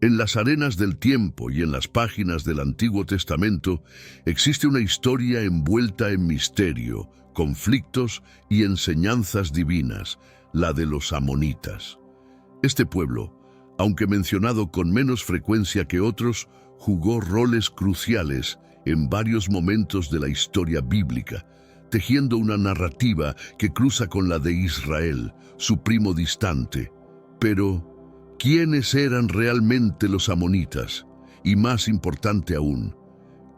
En las arenas del tiempo y en las páginas del Antiguo Testamento existe una historia envuelta en misterio, conflictos y enseñanzas divinas, la de los amonitas. Este pueblo, aunque mencionado con menos frecuencia que otros, jugó roles cruciales en varios momentos de la historia bíblica, tejiendo una narrativa que cruza con la de Israel, su primo distante. Pero, ¿quiénes eran realmente los amonitas? Y más importante aún,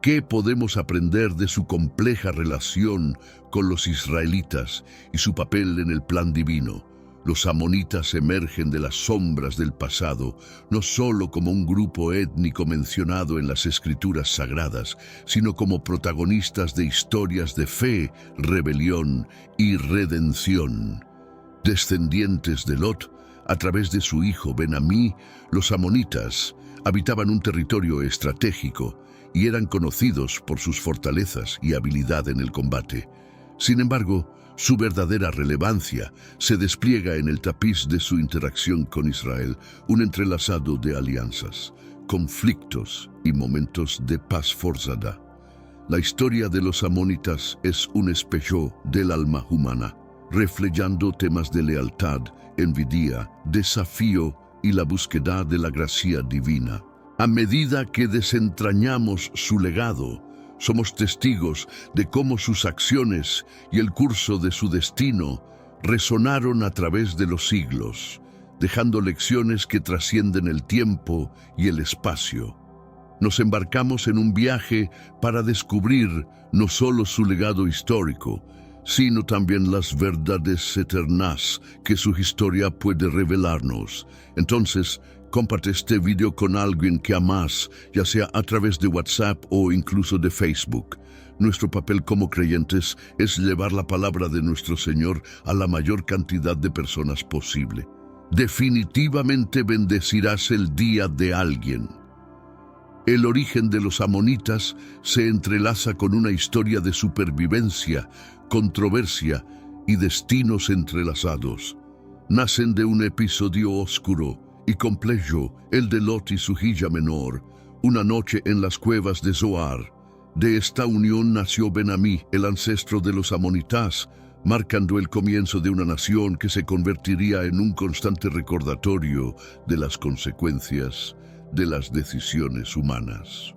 ¿qué podemos aprender de su compleja relación con los israelitas y su papel en el plan divino? Los amonitas emergen de las sombras del pasado, no solo como un grupo étnico mencionado en las escrituras sagradas, sino como protagonistas de historias de fe, rebelión y redención. Descendientes de Lot, a través de su hijo Ben-Amí, los amonitas habitaban un territorio estratégico y eran conocidos por sus fortalezas y habilidad en el combate. Sin embargo, su verdadera relevancia se despliega en el tapiz de su interacción con Israel, un entrelazado de alianzas, conflictos y momentos de paz forzada. La historia de los amonitas es un espejo del alma humana, reflejando temas de lealtad, envidia, desafío y la búsqueda de la gracia divina. A medida que desentrañamos su legado, somos testigos de cómo sus acciones y el curso de su destino resonaron a través de los siglos, dejando lecciones que trascienden el tiempo y el espacio. Nos embarcamos en un viaje para descubrir no solo su legado histórico, sino también las verdades eternas que su historia puede revelarnos. Entonces, comparte este video con alguien que amas, ya sea a través de WhatsApp o incluso de Facebook. Nuestro papel como creyentes es llevar la palabra de nuestro Señor a la mayor cantidad de personas posible. Definitivamente bendecirás el día de alguien. El origen de los amonitas se entrelaza con una historia de supervivencia, controversia y destinos entrelazados. Nacen de un episodio oscuro y complejo, el de Lot y su hija menor, una noche en las cuevas de Zoar. De esta unión nació Ben-Amí, el ancestro de los amonitas, marcando el comienzo de una nación que se convertiría en un constante recordatorio de las consecuencias de las decisiones humanas.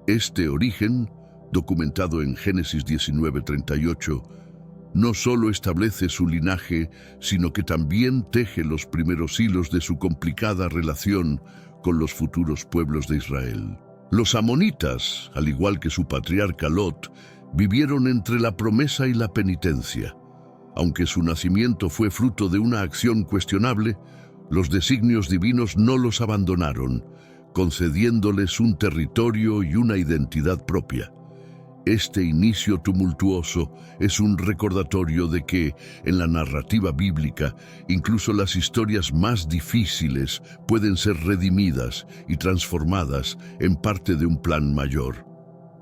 Este origen, documentado en Génesis 19:38, no solo establece su linaje, sino que también teje los primeros hilos de su complicada relación con los futuros pueblos de Israel. Los amonitas, al igual que su patriarca Lot, vivieron entre la promesa y la penitencia. Aunque su nacimiento fue fruto de una acción cuestionable, los designios divinos no los abandonaron, concediéndoles un territorio y una identidad propia. Este inicio tumultuoso es un recordatorio de que, en la narrativa bíblica, incluso las historias más difíciles pueden ser redimidas y transformadas en parte de un plan mayor.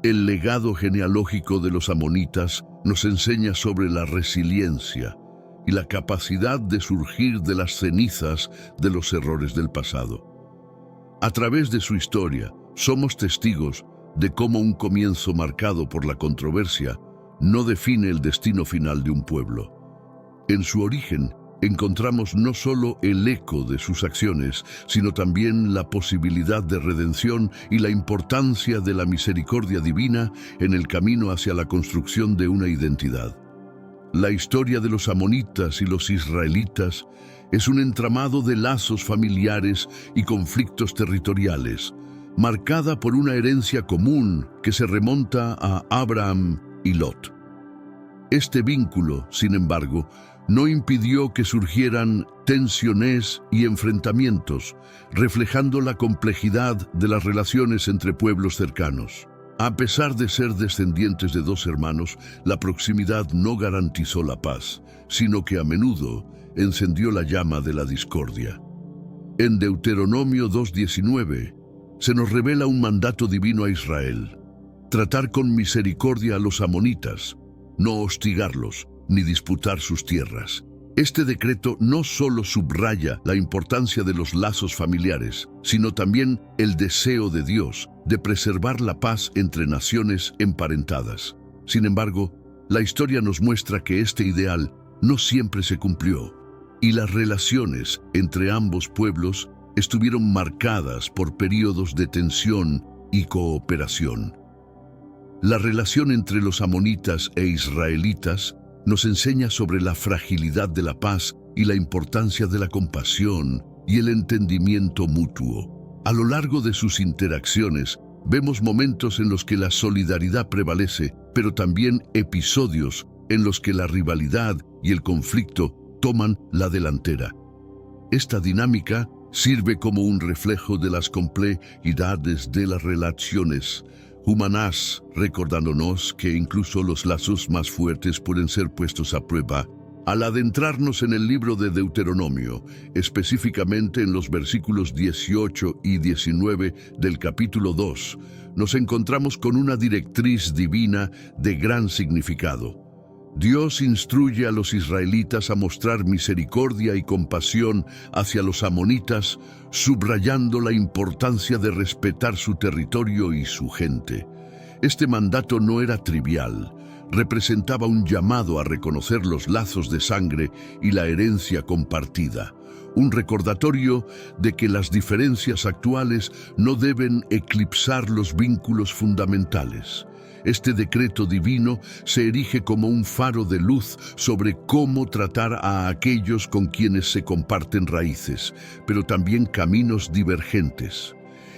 El legado genealógico de los amonitas nos enseña sobre la resiliencia y la capacidad de surgir de las cenizas de los errores del pasado. A través de su historia, somos testigos de cómo un comienzo marcado por la controversia no define el destino final de un pueblo. En su origen, encontramos no solo el eco de sus acciones, sino también la posibilidad de redención y la importancia de la misericordia divina en el camino hacia la construcción de una identidad. La historia de los amonitas y los israelitas es un entramado de lazos familiares y conflictos territoriales, marcada por una herencia común que se remonta a Abraham y Lot. Este vínculo, sin embargo, no impidió que surgieran tensiones y enfrentamientos, reflejando la complejidad de las relaciones entre pueblos cercanos. A pesar de ser descendientes de dos hermanos, la proximidad no garantizó la paz, sino que a menudo encendió la llama de la discordia. En Deuteronomio 2:19 se nos revela un mandato divino a Israel: tratar con misericordia a los amonitas, no hostigarlos ni disputar sus tierras. Este decreto no solo subraya la importancia de los lazos familiares, sino también el deseo de Dios de preservar la paz entre naciones emparentadas. Sin embargo, la historia nos muestra que este ideal no siempre se cumplió, y las relaciones entre ambos pueblos estuvieron marcadas por períodos de tensión y cooperación. La relación entre los amonitas e israelitas nos enseña sobre la fragilidad de la paz y la importancia de la compasión y el entendimiento mutuo. A lo largo de sus interacciones, vemos momentos en los que la solidaridad prevalece, pero también episodios en los que la rivalidad y el conflicto toman la delantera. Esta dinámica sirve como un reflejo de las complejidades de las relaciones humanas, recordándonos que incluso los lazos más fuertes pueden ser puestos a prueba. Al adentrarnos en el libro de Deuteronomio, específicamente en los versículos 18 y 19 del capítulo 2, nos encontramos con una directriz divina de gran significado. Dios instruye a los israelitas a mostrar misericordia y compasión hacia los amonitas, subrayando la importancia de respetar su territorio y su gente. Este mandato no era trivial, representaba un llamado a reconocer los lazos de sangre y la herencia compartida, un recordatorio de que las diferencias actuales no deben eclipsar los vínculos fundamentales. Este decreto divino se erige como un faro de luz sobre cómo tratar a aquellos con quienes se comparten raíces, pero también caminos divergentes.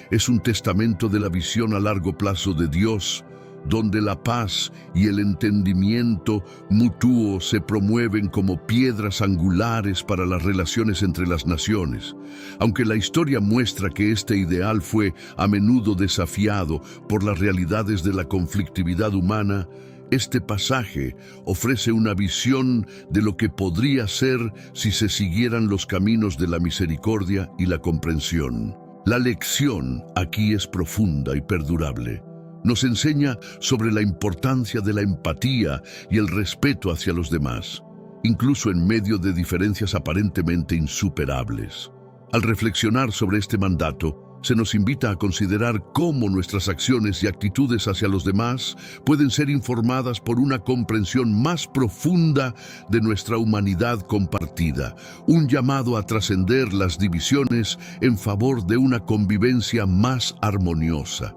Es un testamento de la visión a largo plazo de Dios, donde la paz y el entendimiento mutuo se promueven como piedras angulares para las relaciones entre las naciones. Aunque la historia muestra que este ideal fue a menudo desafiado por las realidades de la conflictividad humana, este pasaje ofrece una visión de lo que podría ser si se siguieran los caminos de la misericordia y la comprensión. La lección aquí es profunda y perdurable. Nos enseña sobre la importancia de la empatía y el respeto hacia los demás, incluso en medio de diferencias aparentemente insuperables. Al reflexionar sobre este mandato, se nos invita a considerar cómo nuestras acciones y actitudes hacia los demás pueden ser informadas por una comprensión más profunda de nuestra humanidad compartida, un llamado a trascender las divisiones en favor de una convivencia más armoniosa.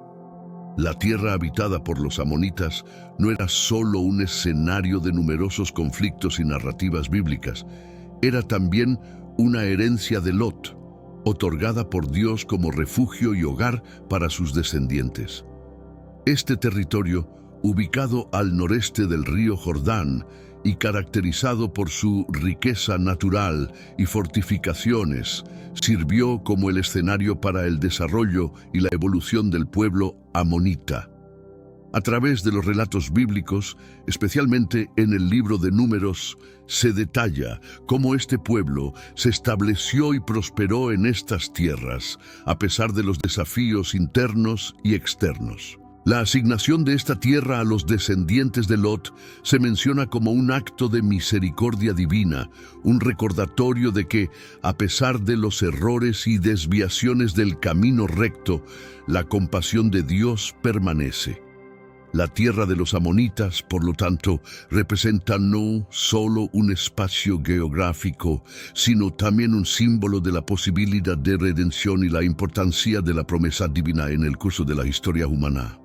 La tierra habitada por los amonitas no era solo un escenario de numerosos conflictos y narrativas bíblicas, era también una herencia de Lot, otorgada por Dios como refugio y hogar para sus descendientes. Este territorio, ubicado al noreste del río Jordán y caracterizado por su riqueza natural y fortificaciones, sirvió como el escenario para el desarrollo y la evolución del pueblo amonita. A través de los relatos bíblicos, especialmente en el libro de Números, se detalla cómo este pueblo se estableció y prosperó en estas tierras, a pesar de los desafíos internos y externos. La asignación de esta tierra a los descendientes de Lot se menciona como un acto de misericordia divina, un recordatorio de que, a pesar de los errores y desviaciones del camino recto, la compasión de Dios permanece. La tierra de los amonitas, por lo tanto, representa no solo un espacio geográfico, sino también un símbolo de la posibilidad de redención y la importancia de la promesa divina en el curso de la historia humana.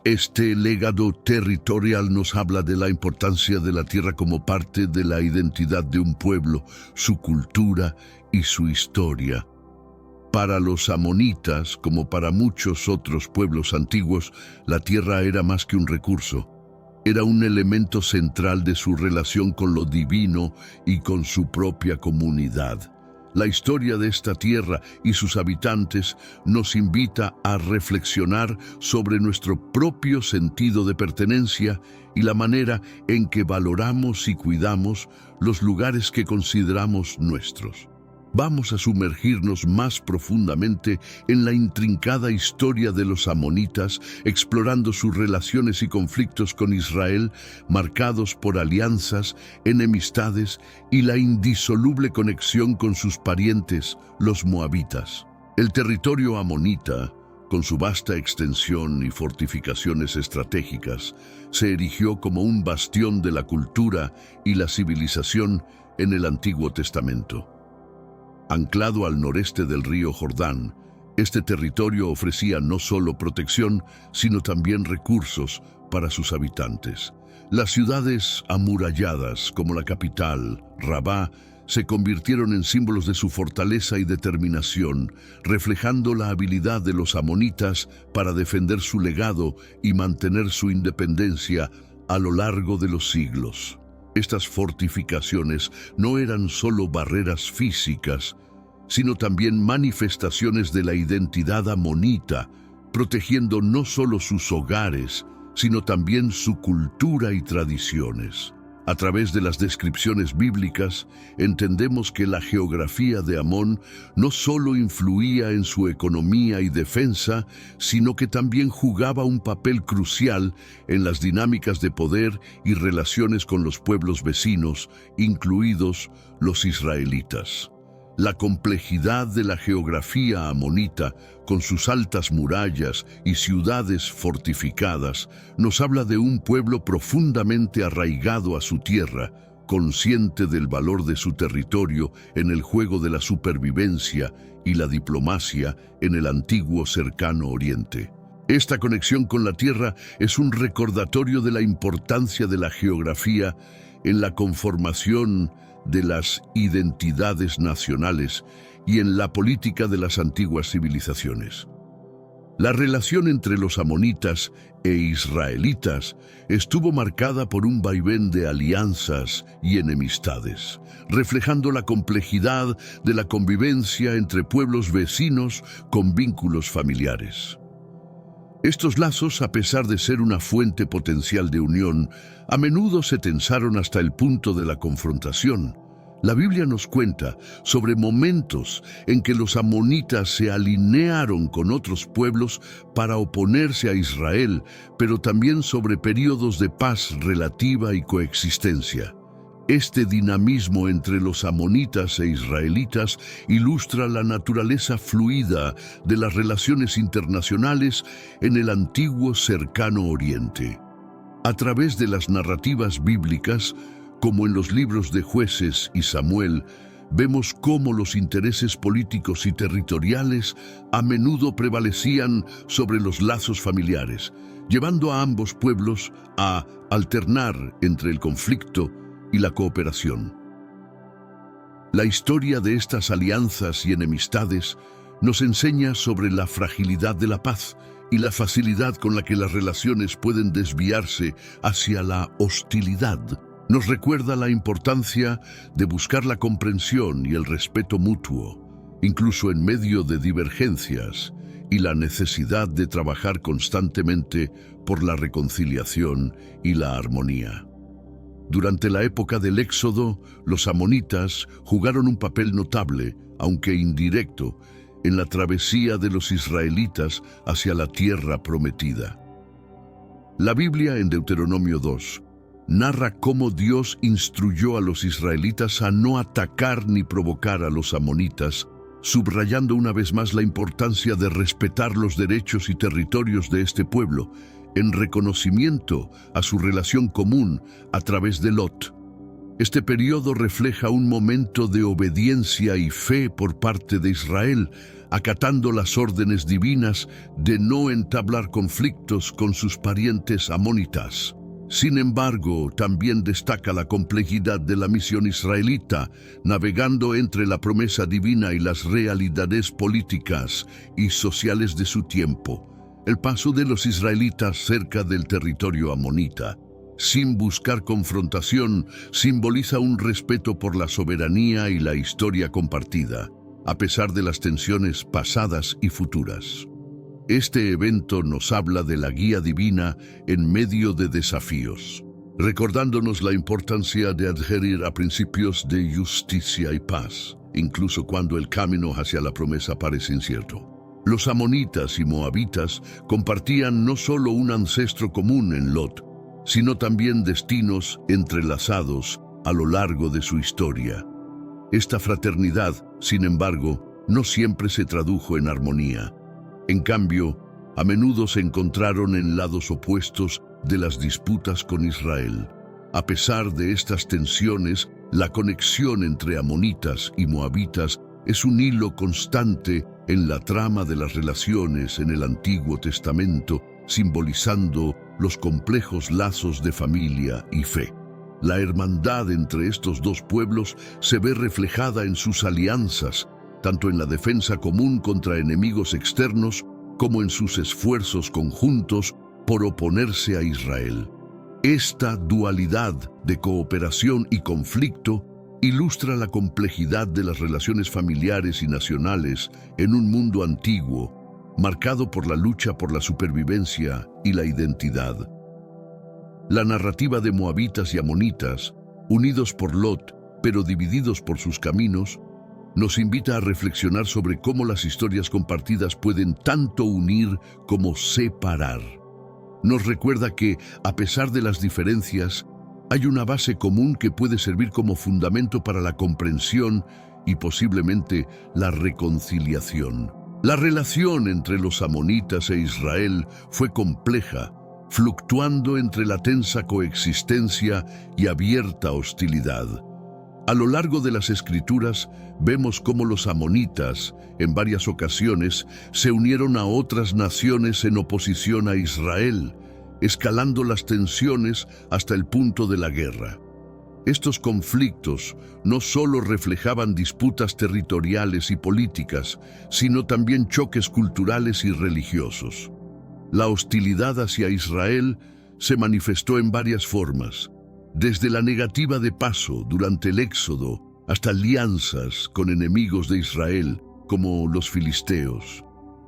Este legado territorial nos habla de la importancia de la tierra como parte de la identidad de un pueblo, su cultura y su historia. Para los amonitas, como para muchos otros pueblos antiguos, la tierra era más que un recurso. Era un elemento central de su relación con lo divino y con su propia comunidad. La historia de esta tierra y sus habitantes nos invita a reflexionar sobre nuestro propio sentido de pertenencia y la manera en que valoramos y cuidamos los lugares que consideramos nuestros. Vamos a sumergirnos más profundamente en la intrincada historia de los amonitas, explorando sus relaciones y conflictos con Israel, marcados por alianzas, enemistades y la indisoluble conexión con sus parientes, los moabitas. El territorio amonita, con su vasta extensión y fortificaciones estratégicas, se erigió como un bastión de la cultura y la civilización en el Antiguo Testamento. Anclado al noreste del río Jordán, este territorio ofrecía no solo protección, sino también recursos para sus habitantes. Las ciudades amuralladas, como la capital, Rabá, se convirtieron en símbolos de su fortaleza y determinación, reflejando la habilidad de los amonitas para defender su legado y mantener su independencia a lo largo de los siglos. Estas fortificaciones no eran solo barreras físicas, sino también manifestaciones de la identidad amonita, protegiendo no solo sus hogares, sino también su cultura y tradiciones. A través de las descripciones bíblicas, entendemos que la geografía de Amón no solo influía en su economía y defensa, sino que también jugaba un papel crucial en las dinámicas de poder y relaciones con los pueblos vecinos, incluidos los israelitas. La complejidad de la geografía amonita, con sus altas murallas y ciudades fortificadas, nos habla de un pueblo profundamente arraigado a su tierra, consciente del valor de su territorio en el juego de la supervivencia y la diplomacia en el antiguo cercano Oriente. Esta conexión con la tierra es un recordatorio de la importancia de la geografía en la conformación de las identidades nacionales y en la política de las antiguas civilizaciones. La relación entre los amonitas e israelitas estuvo marcada por un vaivén de alianzas y enemistades, reflejando la complejidad de la convivencia entre pueblos vecinos con vínculos familiares. Estos lazos, a pesar de ser una fuente potencial de unión, a menudo se tensaron hasta el punto de la confrontación. La Biblia nos cuenta sobre momentos en que los amonitas se alinearon con otros pueblos para oponerse a Israel, pero también sobre periodos de paz relativa y coexistencia. Este dinamismo entre los amonitas e israelitas ilustra la naturaleza fluida de las relaciones internacionales en el antiguo cercano Oriente. A través de las narrativas bíblicas, como en los libros de Jueces y Samuel, vemos cómo los intereses políticos y territoriales a menudo prevalecían sobre los lazos familiares, llevando a ambos pueblos a alternar entre el conflicto y la cooperación. La historia de estas alianzas y enemistades nos enseña sobre la fragilidad de la paz y la facilidad con la que las relaciones pueden desviarse hacia la hostilidad. Nos recuerda la importancia de buscar la comprensión y el respeto mutuo, incluso en medio de divergencias, y la necesidad de trabajar constantemente por la reconciliación y la armonía. Durante la época del Éxodo, los amonitas jugaron un papel notable, aunque indirecto, en la travesía de los israelitas hacia la tierra prometida. La Biblia, en Deuteronomio 2, narra cómo Dios instruyó a los israelitas a no atacar ni provocar a los amonitas, subrayando una vez más la importancia de respetar los derechos y territorios de este pueblo, en reconocimiento a su relación común a través de Lot. Este periodo refleja un momento de obediencia y fe por parte de Israel, acatando las órdenes divinas de no entablar conflictos con sus parientes amonitas. Sin embargo, también destaca la complejidad de la misión israelita, navegando entre la promesa divina y las realidades políticas y sociales de su tiempo. El paso de los israelitas cerca del territorio amonita, sin buscar confrontación, simboliza un respeto por la soberanía y la historia compartida, a pesar de las tensiones pasadas y futuras. Este evento nos habla de la guía divina en medio de desafíos. recordándonos la importancia de adherir a principios de justicia y paz, incluso cuando el camino hacia la promesa parece incierto. Los amonitas y moabitas compartían no solo un ancestro común en Lot, sino también destinos entrelazados a lo largo de su historia. Esta fraternidad, sin embargo, no siempre se tradujo en armonía. En cambio, a menudo se encontraron en lados opuestos de las disputas con Israel. A pesar de estas tensiones, la conexión entre amonitas y moabitas es un hilo constante en la trama de las relaciones en el Antiguo Testamento, simbolizando los complejos lazos de familia y fe. La hermandad entre estos dos pueblos se ve reflejada en sus alianzas, tanto en la defensa común contra enemigos externos como en sus esfuerzos conjuntos por oponerse a Israel. Esta dualidad de cooperación y conflicto ilustra la complejidad de las relaciones familiares y nacionales en un mundo antiguo, marcado por la lucha por la supervivencia y la identidad. La narrativa de moabitas y amonitas, unidos por Lot, pero divididos por sus caminos, nos invita a reflexionar sobre cómo las historias compartidas pueden tanto unir como separar. Nos recuerda que, a pesar de las diferencias, hay una base común que puede servir como fundamento para la comprensión y posiblemente la reconciliación. La relación entre los amonitas e Israel fue compleja, fluctuando entre la tensa coexistencia y abierta hostilidad. A lo largo de las Escrituras, vemos cómo los amonitas, en varias ocasiones, se unieron a otras naciones en oposición a Israel, escalando las tensiones hasta el punto de la guerra. Estos conflictos no solo reflejaban disputas territoriales y políticas, sino también choques culturales y religiosos. La hostilidad hacia Israel se manifestó en varias formas, desde la negativa de paso durante el Éxodo hasta alianzas con enemigos de Israel, como los filisteos.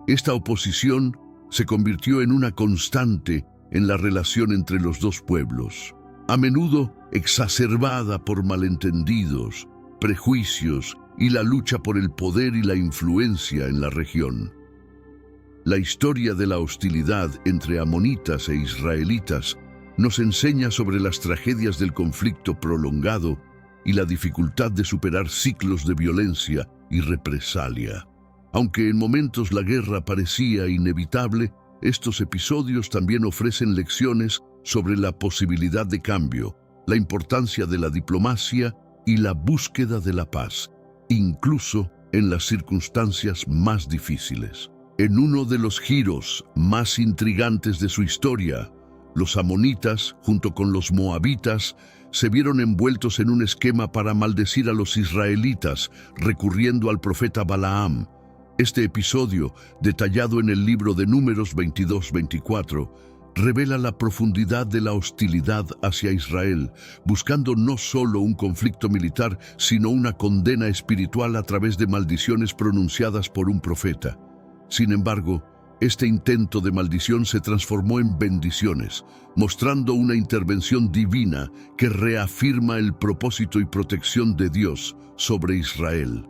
Esta oposición se convirtió en una constante en la relación entre los dos pueblos, a menudo exacerbada por malentendidos, prejuicios y la lucha por el poder y la influencia en la región. La historia de la hostilidad entre amonitas e israelitas nos enseña sobre las tragedias del conflicto prolongado y la dificultad de superar ciclos de violencia y represalia. Aunque en momentos la guerra parecía inevitable, estos episodios también ofrecen lecciones sobre la posibilidad de cambio, la importancia de la diplomacia y la búsqueda de la paz, incluso en las circunstancias más difíciles. En uno de los giros más intrigantes de su historia, los amonitas, junto con los moabitas, se vieron envueltos en un esquema para maldecir a los israelitas, recurriendo al profeta Balaam. Este episodio, detallado en el libro de Números 22-24, revela la profundidad de la hostilidad hacia Israel, buscando no solo un conflicto militar, sino una condena espiritual a través de maldiciones pronunciadas por un profeta. Sin embargo, este intento de maldición se transformó en bendiciones, mostrando una intervención divina que reafirma el propósito y protección de Dios sobre Israel.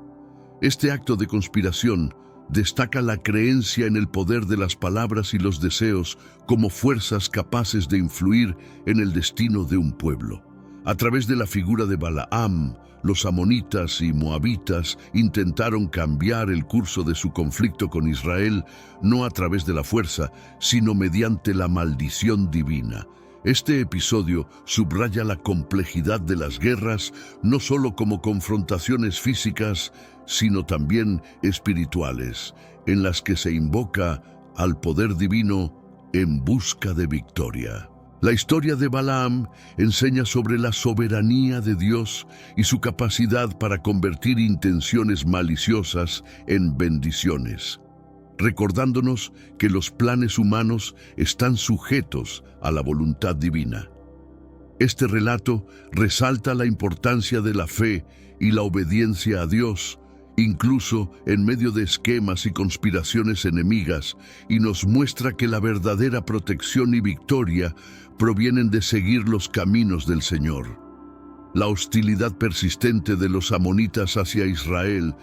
Este acto de conspiración destaca la creencia en el poder de las palabras y los deseos como fuerzas capaces de influir en el destino de un pueblo. A través de la figura de Balaam, los amonitas y moabitas intentaron cambiar el curso de su conflicto con Israel, no a través de la fuerza, sino mediante la maldición divina. Este episodio subraya la complejidad de las guerras, no solo como confrontaciones físicas, sino también espirituales, en las que se invoca al poder divino en busca de victoria. La historia de Balaam enseña sobre la soberanía de Dios y su capacidad para convertir intenciones maliciosas en bendiciones, recordándonos que los planes humanos están sujetos a la voluntad divina. Este relato resalta la importancia de la fe y la obediencia a Dios, incluso en medio de esquemas y conspiraciones enemigas, y nos muestra que la verdadera protección y victoria provienen de seguir los caminos del Señor. La hostilidad persistente de los amonitas hacia Israel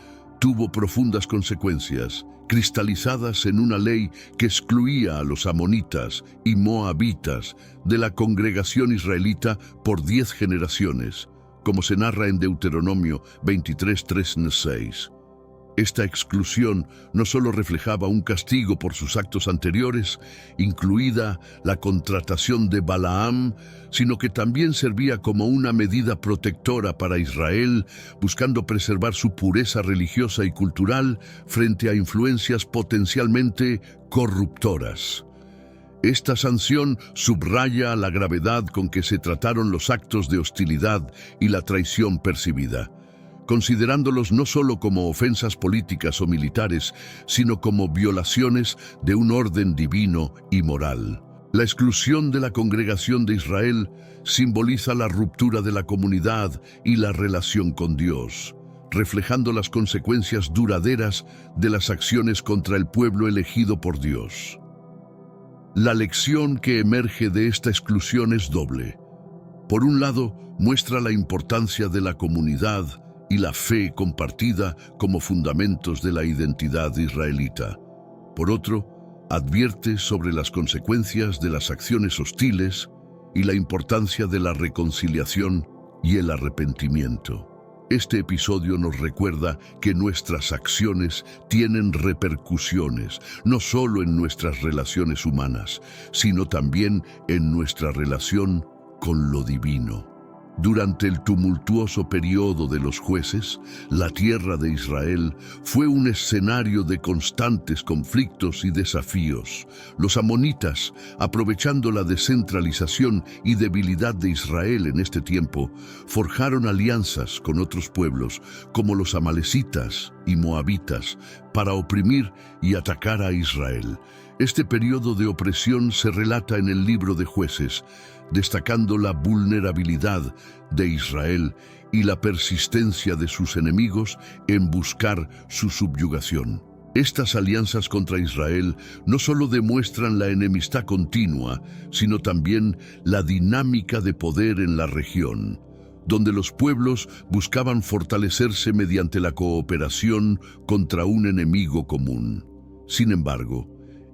tuvo profundas consecuencias, cristalizadas en una ley que excluía a los amonitas y moabitas de la congregación israelita por 10 generaciones, como se narra en Deuteronomio 23:3-6. Esta exclusión no solo reflejaba un castigo por sus actos anteriores, incluida la contratación de Balaam, sino que también servía como una medida protectora para Israel, buscando preservar su pureza religiosa y cultural frente a influencias potencialmente corruptoras. Esta sanción subraya la gravedad con que se trataron los actos de hostilidad y la traición percibida, considerándolos no solo como ofensas políticas o militares, sino como violaciones de un orden divino y moral. La exclusión de la congregación de Israel simboliza la ruptura de la comunidad y la relación con Dios, reflejando las consecuencias duraderas de las acciones contra el pueblo elegido por Dios. La lección que emerge de esta exclusión es doble. Por un lado, muestra la importancia de la comunidad y la fe compartida como fundamentos de la identidad israelita. Por otro, advierte sobre las consecuencias de las acciones hostiles y la importancia de la reconciliación y el arrepentimiento. Este episodio nos recuerda que nuestras acciones tienen repercusiones, no solo en nuestras relaciones humanas, sino también en nuestra relación con lo divino. Durante el tumultuoso periodo de los jueces, la tierra de Israel fue un escenario de constantes conflictos y desafíos. Los amonitas, aprovechando la descentralización y debilidad de Israel en este tiempo, forjaron alianzas con otros pueblos, como los amalecitas y moabitas, para oprimir y atacar a Israel. Este periodo de opresión se relata en el libro de Jueces, destacando la vulnerabilidad de Israel y la persistencia de sus enemigos en buscar su subyugación. Estas alianzas contra Israel no solo demuestran la enemistad continua, sino también la dinámica de poder en la región, donde los pueblos buscaban fortalecerse mediante la cooperación contra un enemigo común. Sin embargo,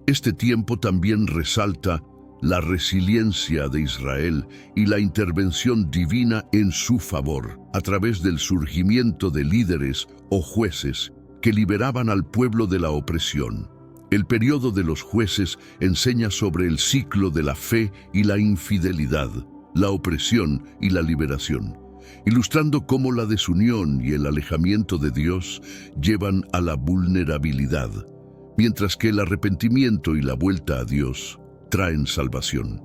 este tiempo también resalta la resiliencia de Israel y la intervención divina en su favor, a través del surgimiento de líderes o jueces que liberaban al pueblo de la opresión. El periodo de los jueces enseña sobre el ciclo de la fe y la infidelidad, la opresión y la liberación, ilustrando cómo la desunión y el alejamiento de Dios llevan a la vulnerabilidad, mientras que el arrepentimiento y la vuelta a Dios traen salvación.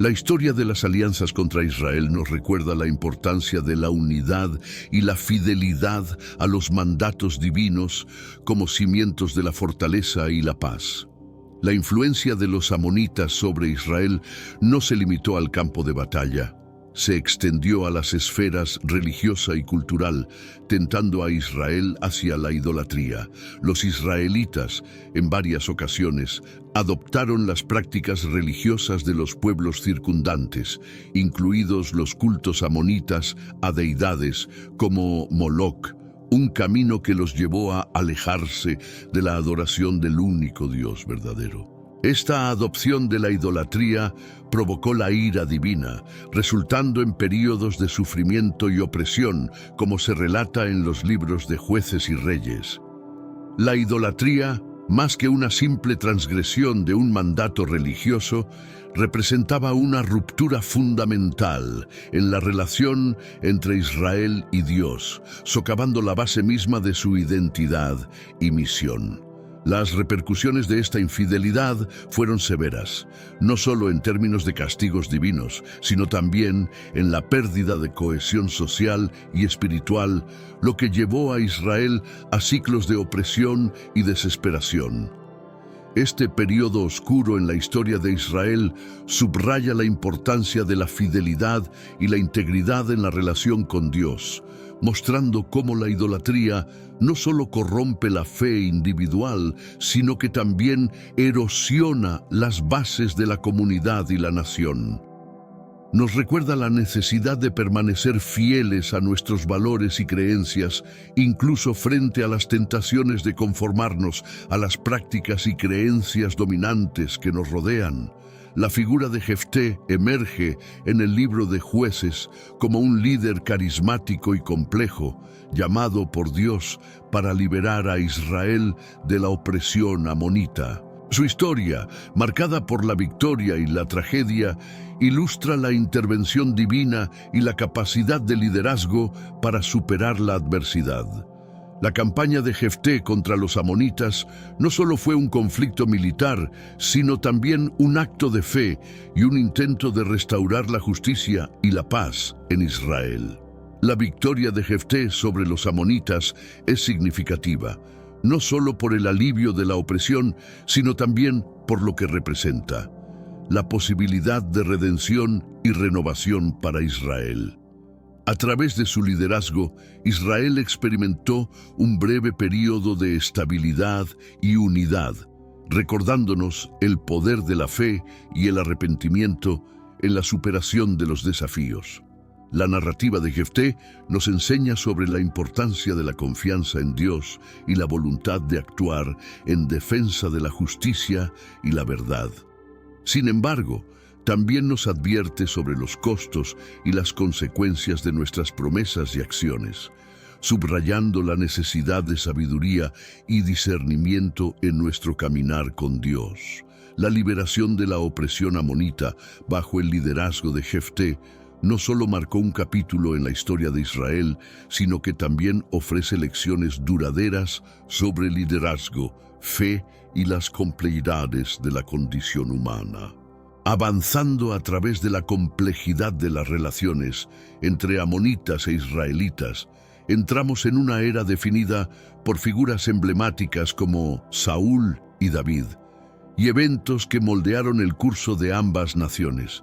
La historia de las alianzas contra Israel nos recuerda la importancia de la unidad y la fidelidad a los mandatos divinos como cimientos de la fortaleza y la paz. La influencia de los amonitas sobre Israel no se limitó al campo de batalla. Se extendió a las esferas religiosa y cultural, tentando a Israel hacia la idolatría. Los israelitas, en varias ocasiones, adoptaron las prácticas religiosas de los pueblos circundantes, incluidos los cultos amonitas a deidades como Moloc, un camino que los llevó a alejarse de la adoración del único Dios verdadero. Esta adopción de la idolatría provocó la ira divina, resultando en períodos de sufrimiento y opresión, como se relata en los libros de Jueces y Reyes. La idolatría, más que una simple transgresión de un mandato religioso, representaba una ruptura fundamental en la relación entre Israel y Dios, socavando la base misma de su identidad y misión. Las repercusiones de esta infidelidad fueron severas, no solo en términos de castigos divinos, sino también en la pérdida de cohesión social y espiritual, lo que llevó a Israel a ciclos de opresión y desesperación. Este periodo oscuro en la historia de Israel subraya la importancia de la fidelidad y la integridad en la relación con Dios, mostrando cómo la idolatría no solo corrompe la fe individual, sino que también erosiona las bases de la comunidad y la nación. Nos recuerda la necesidad de permanecer fieles a nuestros valores y creencias, incluso frente a las tentaciones de conformarnos a las prácticas y creencias dominantes que nos rodean. La figura de Jefté emerge en el libro de Jueces como un líder carismático y complejo, llamado por Dios para liberar a Israel de la opresión amonita. Su historia, marcada por la victoria y la tragedia, ilustra la intervención divina y la capacidad de liderazgo para superar la adversidad. La campaña de Jefté contra los amonitas no solo fue un conflicto militar, sino también un acto de fe y un intento de restaurar la justicia y la paz en Israel. La victoria de Jefté sobre los amonitas es significativa, no solo por el alivio de la opresión, sino también por lo que representa: la posibilidad de redención y renovación para Israel. A través de su liderazgo, Israel experimentó un breve período de estabilidad y unidad, recordándonos el poder de la fe y el arrepentimiento en la superación de los desafíos. La narrativa de Jefté nos enseña sobre la importancia de la confianza en Dios y la voluntad de actuar en defensa de la justicia y la verdad. Sin embargo, también nos advierte sobre los costos y las consecuencias de nuestras promesas y acciones, subrayando la necesidad de sabiduría y discernimiento en nuestro caminar con Dios. La liberación de la opresión amonita bajo el liderazgo de Jefté no solo marcó un capítulo en la historia de Israel, sino que también ofrece lecciones duraderas sobre liderazgo, fe y las complejidades de la condición humana. Avanzando a través de la complejidad de las relaciones entre amonitas e israelitas, entramos en una era definida por figuras emblemáticas como Saúl y David, y eventos que moldearon el curso de ambas naciones.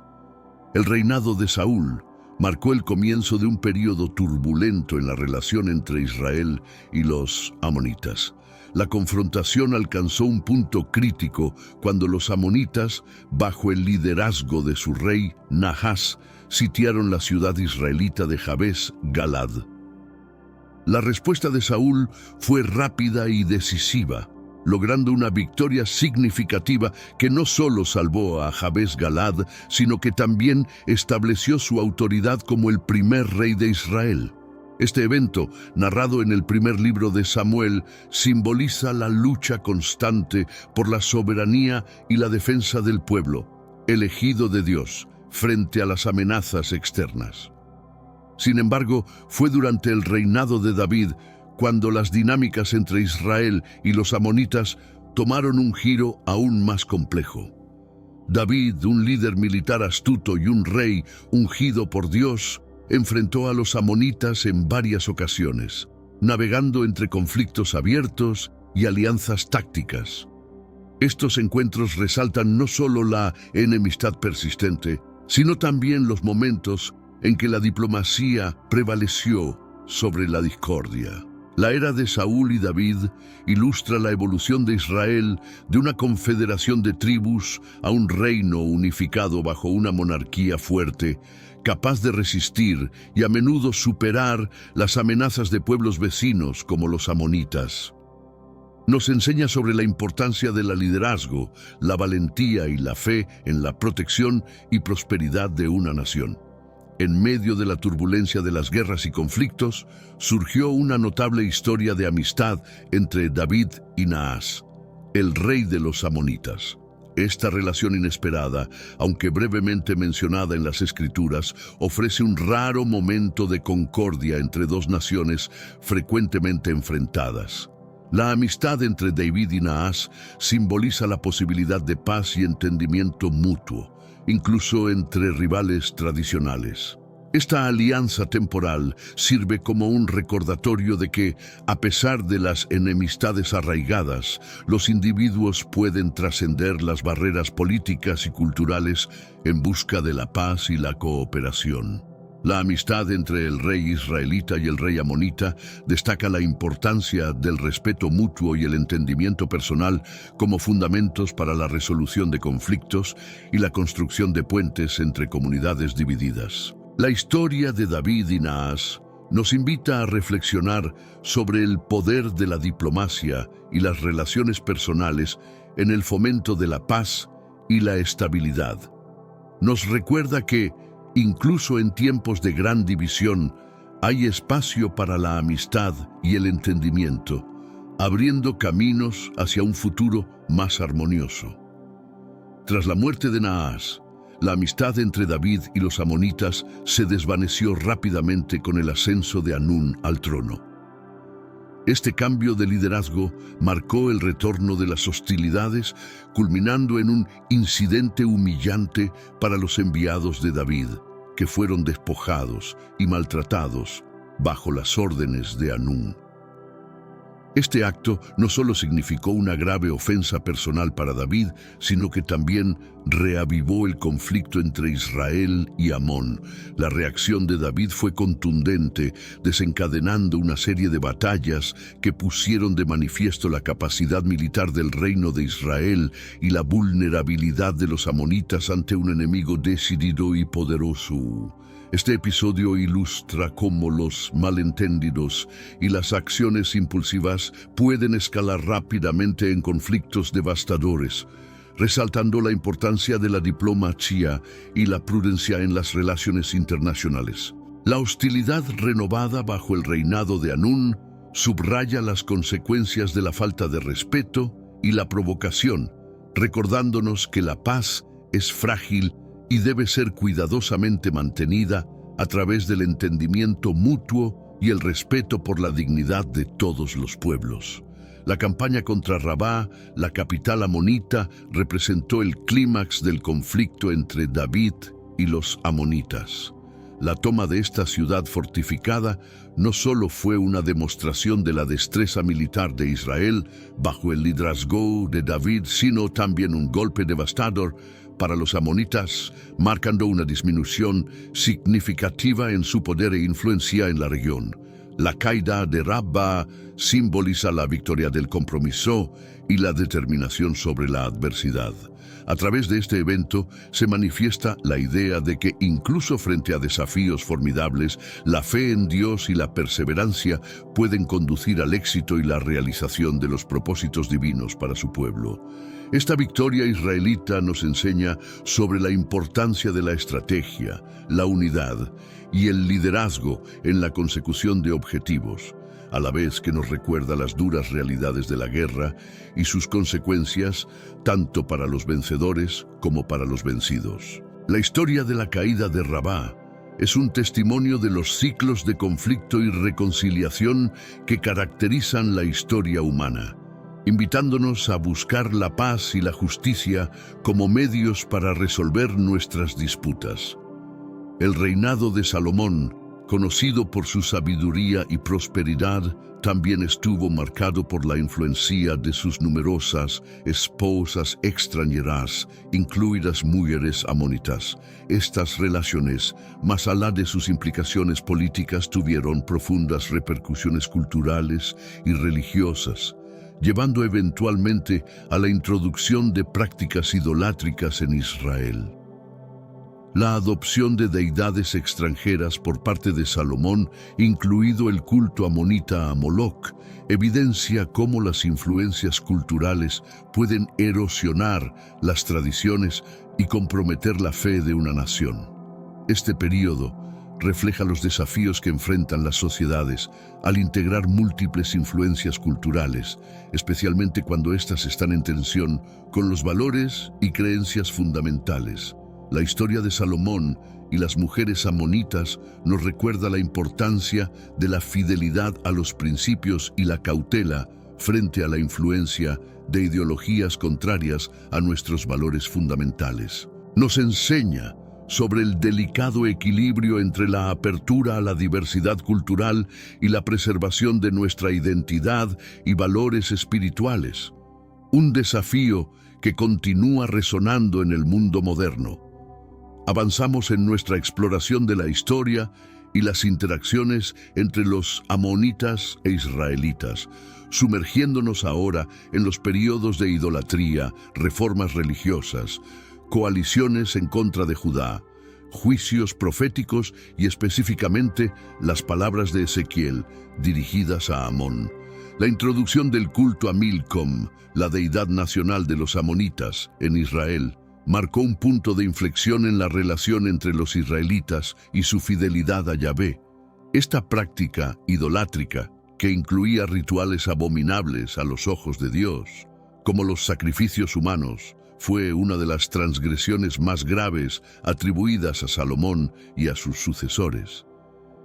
El reinado de Saúl marcó el comienzo de un período turbulento en la relación entre Israel y los amonitas. La confrontación alcanzó un punto crítico cuando los amonitas, bajo el liderazgo de su rey Nahas, sitiaron la ciudad israelita de Jabes Galad. La respuesta de Saúl fue rápida y decisiva, logrando una victoria significativa que no solo salvó a Jabes Galad, sino que también estableció su autoridad como el primer rey de Israel. Este evento, narrado en el primer libro de Samuel, simboliza la lucha constante por la soberanía y la defensa del pueblo, elegido de Dios, frente a las amenazas externas. Sin embargo, fue durante el reinado de David cuando las dinámicas entre Israel y los amonitas tomaron un giro aún más complejo. David, un líder militar astuto y un rey ungido por Dios, enfrentó a los amonitas en varias ocasiones, navegando entre conflictos abiertos y alianzas tácticas. Estos encuentros resaltan no solo la enemistad persistente, sino también los momentos en que la diplomacia prevaleció sobre la discordia. La era de Saúl y David ilustra la evolución de Israel de una confederación de tribus a un reino unificado bajo una monarquía fuerte, capaz de resistir y a menudo superar las amenazas de pueblos vecinos como los amonitas. Nos enseña sobre la importancia del liderazgo, la valentía y la fe en la protección y prosperidad de una nación. En medio de la turbulencia de las guerras y conflictos, surgió una notable historia de amistad entre David y Nahas, el rey de los amonitas. Esta relación inesperada, aunque brevemente mencionada en las Escrituras, ofrece un raro momento de concordia entre dos naciones frecuentemente enfrentadas. La amistad entre David y Nahas simboliza la posibilidad de paz y entendimiento mutuo, incluso entre rivales tradicionales. Esta alianza temporal sirve como un recordatorio de que, a pesar de las enemistades arraigadas, los individuos pueden trascender las barreras políticas y culturales en busca de la paz y la cooperación. La amistad entre el rey israelita y el rey amonita destaca la importancia del respeto mutuo y el entendimiento personal como fundamentos para la resolución de conflictos y la construcción de puentes entre comunidades divididas. La historia de David y Naas nos invita a reflexionar sobre el poder de la diplomacia y las relaciones personales en el fomento de la paz y la estabilidad. Nos recuerda que, incluso en tiempos de gran división, hay espacio para la amistad y el entendimiento, abriendo caminos hacia un futuro más armonioso. Tras la muerte de Naas, la amistad entre David y los amonitas se desvaneció rápidamente con el ascenso de Hanún al trono. Este cambio de liderazgo marcó el retorno de las hostilidades, culminando en un incidente humillante para los enviados de David, que fueron despojados y maltratados bajo las órdenes de Hanún. Este acto no solo significó una grave ofensa personal para David, sino que también reavivó el conflicto entre Israel y Amón. La reacción de David fue contundente, desencadenando una serie de batallas que pusieron de manifiesto la capacidad militar del reino de Israel y la vulnerabilidad de los amonitas ante un enemigo decidido y poderoso. Este episodio ilustra cómo los malentendidos y las acciones impulsivas pueden escalar rápidamente en conflictos devastadores, resaltando la importancia de la diplomacia y la prudencia en las relaciones internacionales. La hostilidad renovada bajo el reinado de Hanún subraya las consecuencias de la falta de respeto y la provocación, recordándonos que la paz es frágil y debe ser cuidadosamente mantenida a través del entendimiento mutuo y el respeto por la dignidad de todos los pueblos. La campaña contra Rabá, la capital amonita, representó el clímax del conflicto entre David y los amonitas. La toma de esta ciudad fortificada no solo fue una demostración de la destreza militar de Israel bajo el liderazgo de David, sino también un golpe devastador para los amonitas, marcando una disminución significativa en su poder e influencia en la región. La caída de Rabá simboliza la victoria del compromiso y la determinación sobre la adversidad. A través de este evento se manifiesta la idea de que incluso frente a desafíos formidables, la fe en Dios y la perseverancia pueden conducir al éxito y la realización de los propósitos divinos para su pueblo. Esta victoria israelita nos enseña sobre la importancia de la estrategia, la unidad y el liderazgo en la consecución de objetivos, a la vez que nos recuerda las duras realidades de la guerra y sus consecuencias tanto para los vencedores como para los vencidos. La historia de la caída de Rabá es un testimonio de los ciclos de conflicto y reconciliación que caracterizan la historia humana, invitándonos a buscar la paz y la justicia como medios para resolver nuestras disputas. El reinado de Salomón, conocido por su sabiduría y prosperidad, también estuvo marcado por la influencia de sus numerosas esposas extranjeras, incluidas mujeres amonitas. Estas relaciones, más allá de sus implicaciones políticas, tuvieron profundas repercusiones culturales y religiosas, llevando eventualmente a la introducción de prácticas idolátricas en Israel. La adopción de deidades extranjeras por parte de Salomón, incluido el culto amonita a Moloc, evidencia cómo las influencias culturales pueden erosionar las tradiciones y comprometer la fe de una nación. Este período refleja los desafíos que enfrentan las sociedades al integrar múltiples influencias culturales, especialmente cuando éstas están en tensión con los valores y creencias fundamentales. La historia de Salomón y las mujeres amonitas nos recuerda la importancia de la fidelidad a los principios y la cautela frente a la influencia de ideologías contrarias a nuestros valores fundamentales. Nos enseña sobre el delicado equilibrio entre la apertura a la diversidad cultural y la preservación de nuestra identidad y valores espirituales. Un desafío que continúa resonando en el mundo moderno. Avanzamos en nuestra exploración de la historia y las interacciones entre los amonitas e israelitas, sumergiéndonos ahora en los periodos de idolatría, reformas religiosas, coaliciones en contra de Judá, juicios proféticos y específicamente las palabras de Ezequiel dirigidas a Amón. La introducción del culto a Milcom, la deidad nacional de los amonitas en Israel, marcó un punto de inflexión en la relación entre los israelitas y su fidelidad a Yahvé. Esta práctica idolátrica, que incluía rituales abominables a los ojos de Dios, como los sacrificios humanos, fue una de las transgresiones más graves atribuidas a Salomón y a sus sucesores,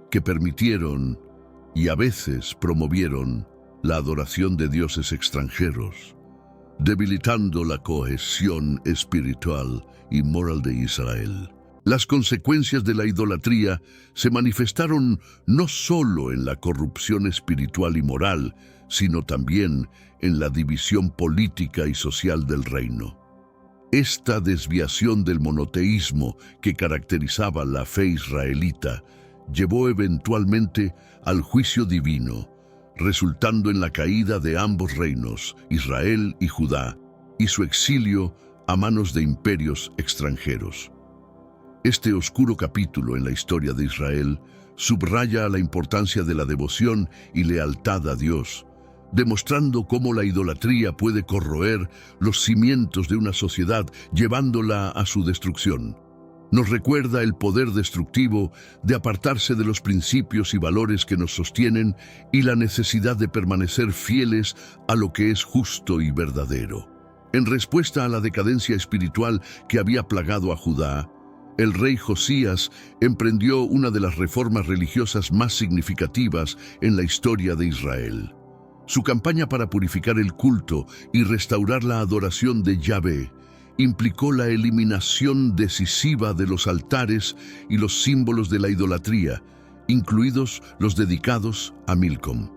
que permitieron y a veces promovieron la adoración de dioses extranjeros, debilitando la cohesión espiritual y moral de Israel. Las consecuencias de la idolatría se manifestaron no solo en la corrupción espiritual y moral, sino también en la división política y social del reino. Esta desviación del monoteísmo que caracterizaba la fe israelita llevó eventualmente al juicio divino, resultando en la caída de ambos reinos, Israel y Judá, y su exilio a manos de imperios extranjeros. Este oscuro capítulo en la historia de Israel subraya la importancia de la devoción y lealtad a Dios, demostrando cómo la idolatría puede corroer los cimientos de una sociedad, llevándola a su destrucción. Nos recuerda el poder destructivo de apartarse de los principios y valores que nos sostienen y la necesidad de permanecer fieles a lo que es justo y verdadero. En respuesta a la decadencia espiritual que había plagado a Judá, el rey Josías emprendió una de las reformas religiosas más significativas en la historia de Israel. Su campaña para purificar el culto y restaurar la adoración de Yahvé implicó la eliminación decisiva de los altares y los símbolos de la idolatría, incluidos los dedicados a Milcom.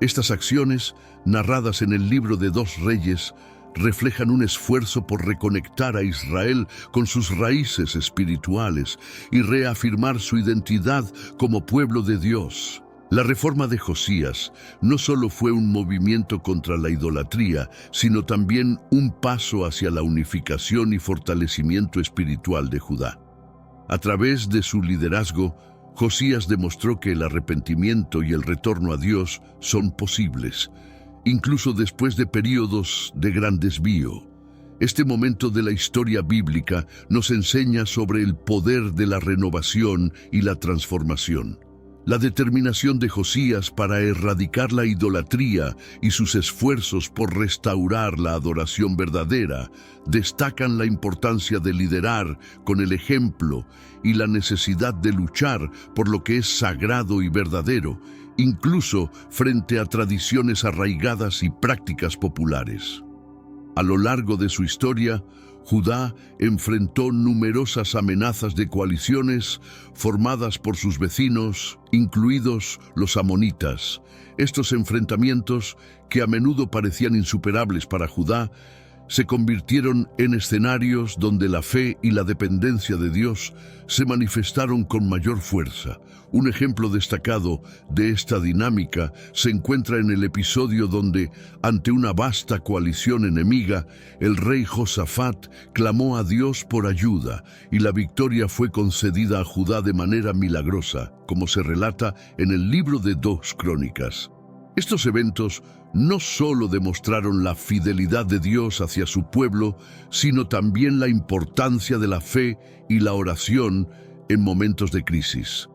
Estas acciones, narradas en el libro de 2 Reyes, reflejan un esfuerzo por reconectar a Israel con sus raíces espirituales y reafirmar su identidad como pueblo de Dios. La reforma de Josías no solo fue un movimiento contra la idolatría, sino también un paso hacia la unificación y fortalecimiento espiritual de Judá. A través de su liderazgo, Josías demostró que el arrepentimiento y el retorno a Dios son posibles, incluso después de períodos de gran desvío. Este momento de la historia bíblica nos enseña sobre el poder de la renovación y la transformación. La determinación de Josías para erradicar la idolatría y sus esfuerzos por restaurar la adoración verdadera destacan la importancia de liderar con el ejemplo y la necesidad de luchar por lo que es sagrado y verdadero, incluso frente a tradiciones arraigadas y prácticas populares. A lo largo de su historia, Judá enfrentó numerosas amenazas de coaliciones formadas por sus vecinos, incluidos los amonitas. Estos enfrentamientos, que a menudo parecían insuperables para Judá, se convirtieron en escenarios donde la fe y la dependencia de Dios se manifestaron con mayor fuerza. Un ejemplo destacado de esta dinámica se encuentra en el episodio donde, ante una vasta coalición enemiga, el rey Josafat clamó a Dios por ayuda y la victoria fue concedida a Judá de manera milagrosa, como se relata en el libro de 2 Crónicas. Estos eventos no solo demostraron la fidelidad de Dios hacia su pueblo, sino también la importancia de la fe y la oración en momentos de crisis.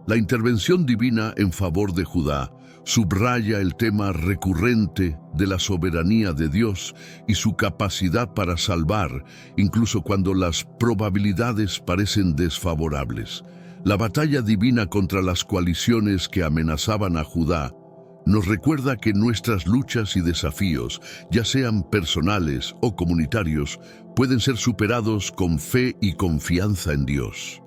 La intervención divina en favor de Judá subraya el tema recurrente de la soberanía de Dios y su capacidad para salvar, incluso cuando las probabilidades parecen desfavorables. La batalla divina contra las coaliciones que amenazaban a Judá nos recuerda que nuestras luchas y desafíos, ya sean personales o comunitarios, pueden ser superados con fe y confianza en Dios.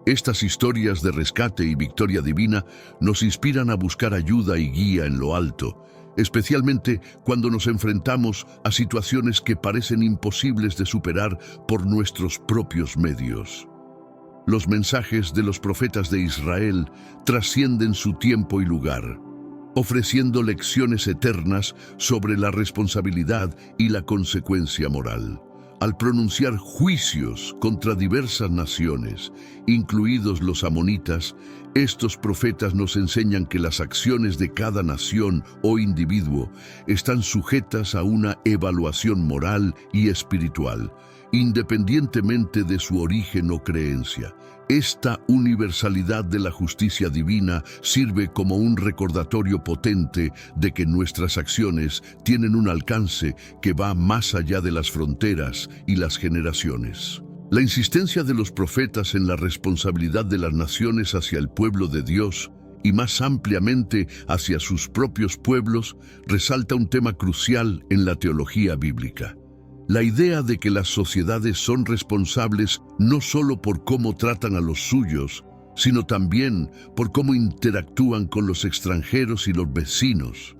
Estas historias de rescate y victoria divina nos inspiran a buscar ayuda y guía en lo alto, especialmente cuando nos enfrentamos a situaciones que parecen imposibles de superar por nuestros propios medios. Los mensajes de los profetas de Israel trascienden su tiempo y lugar, ofreciendo lecciones eternas sobre la responsabilidad y la consecuencia moral. Al pronunciar juicios contra diversas naciones, incluidos los amonitas, estos profetas nos enseñan que las acciones de cada nación o individuo están sujetas a una evaluación moral y espiritual, independientemente de su origen o creencia. Esta universalidad de la justicia divina sirve como un recordatorio potente de que nuestras acciones tienen un alcance que va más allá de las fronteras y las generaciones. La insistencia de los profetas en la responsabilidad de las naciones hacia el pueblo de Dios y más ampliamente hacia sus propios pueblos resalta un tema crucial en la teología bíblica. La idea de que las sociedades son responsables no solo por cómo tratan a los suyos, sino también por cómo interactúan con los extranjeros y los vecinos.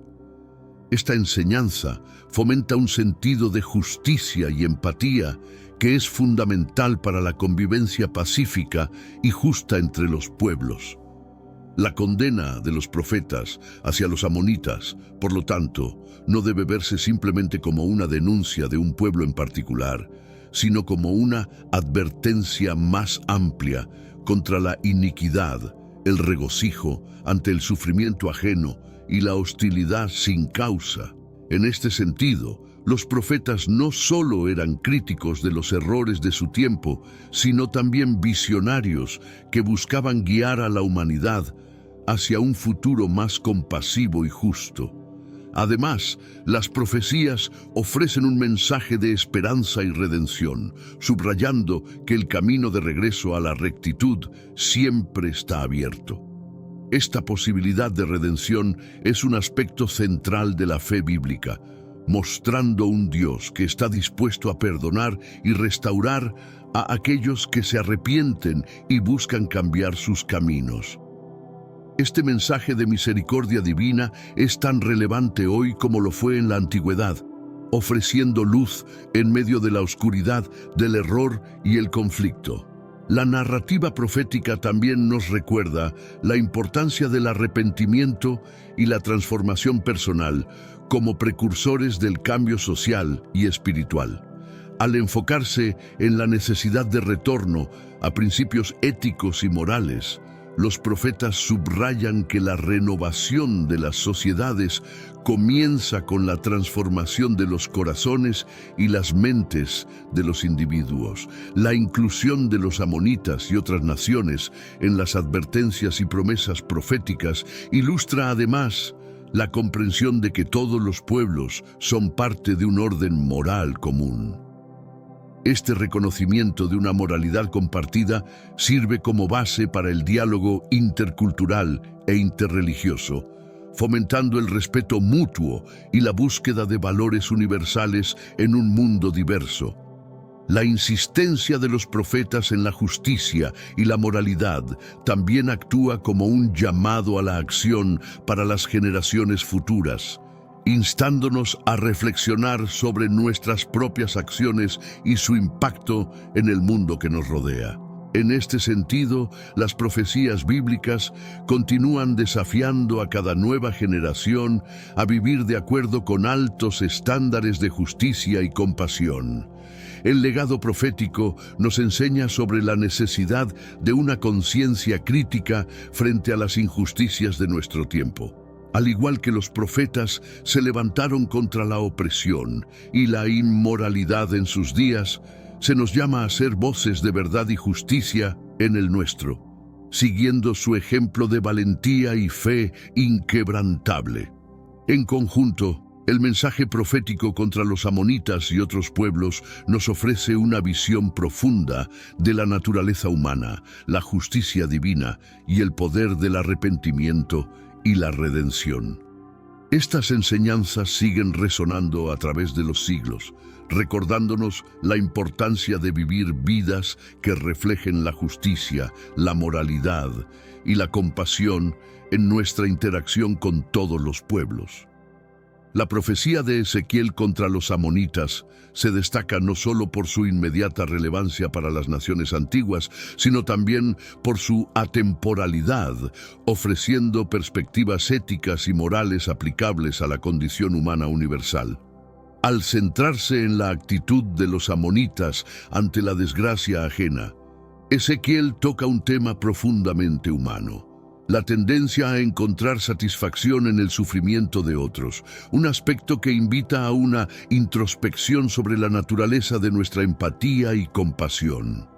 Esta enseñanza fomenta un sentido de justicia y empatía que es fundamental para la convivencia pacífica y justa entre los pueblos. La condena de los profetas hacia los amonitas, por lo tanto, no debe verse simplemente como una denuncia de un pueblo en particular, sino como una advertencia más amplia contra la iniquidad, el regocijo ante el sufrimiento ajeno y la hostilidad sin causa. En este sentido, los profetas no solo eran críticos de los errores de su tiempo, sino también visionarios que buscaban guiar a la humanidad hacia un futuro más compasivo y justo. Además, las profecías ofrecen un mensaje de esperanza y redención, subrayando que el camino de regreso a la rectitud siempre está abierto. Esta posibilidad de redención es un aspecto central de la fe bíblica, mostrando un Dios que está dispuesto a perdonar y restaurar a aquellos que se arrepienten y buscan cambiar sus caminos. Este mensaje de misericordia divina es tan relevante hoy como lo fue en la antigüedad, ofreciendo luz en medio de la oscuridad del error y el conflicto. La narrativa profética también nos recuerda la importancia del arrepentimiento y la transformación personal como precursores del cambio social y espiritual. Al enfocarse en la necesidad de retorno a principios éticos y morales, los profetas subrayan que la renovación de las sociedades comienza con la transformación de los corazones y las mentes de los individuos. La inclusión de los amonitas y otras naciones en las advertencias y promesas proféticas ilustra además la comprensión de que todos los pueblos son parte de un orden moral común. Este reconocimiento de una moralidad compartida sirve como base para el diálogo intercultural e interreligioso, fomentando el respeto mutuo y la búsqueda de valores universales en un mundo diverso. La insistencia de los profetas en la justicia y la moralidad también actúa como un llamado a la acción para las generaciones futuras, instándonos a reflexionar sobre nuestras propias acciones y su impacto en el mundo que nos rodea. En este sentido, las profecías bíblicas continúan desafiando a cada nueva generación a vivir de acuerdo con altos estándares de justicia y compasión. El legado profético nos enseña sobre la necesidad de una conciencia crítica frente a las injusticias de nuestro tiempo. Al igual que los profetas se levantaron contra la opresión y la inmoralidad en sus días, se nos llama a ser voces de verdad y justicia en el nuestro, siguiendo su ejemplo de valentía y fe inquebrantable. En conjunto, el mensaje profético contra los amonitas y otros pueblos nos ofrece una visión profunda de la naturaleza humana, la justicia divina y el poder del arrepentimiento y la redención. Estas enseñanzas siguen resonando a través de los siglos, recordándonos la importancia de vivir vidas que reflejen la justicia, la moralidad y la compasión en nuestra interacción con todos los pueblos. La profecía de Ezequiel contra los amonitas se destaca no solo por su inmediata relevancia para las naciones antiguas, sino también por su atemporalidad, ofreciendo perspectivas éticas y morales aplicables a la condición humana universal. Al centrarse en la actitud de los amonitas ante la desgracia ajena, Ezequiel toca un tema profundamente humano: la tendencia a encontrar satisfacción en el sufrimiento de otros, un aspecto que invita a una introspección sobre la naturaleza de nuestra empatía y compasión.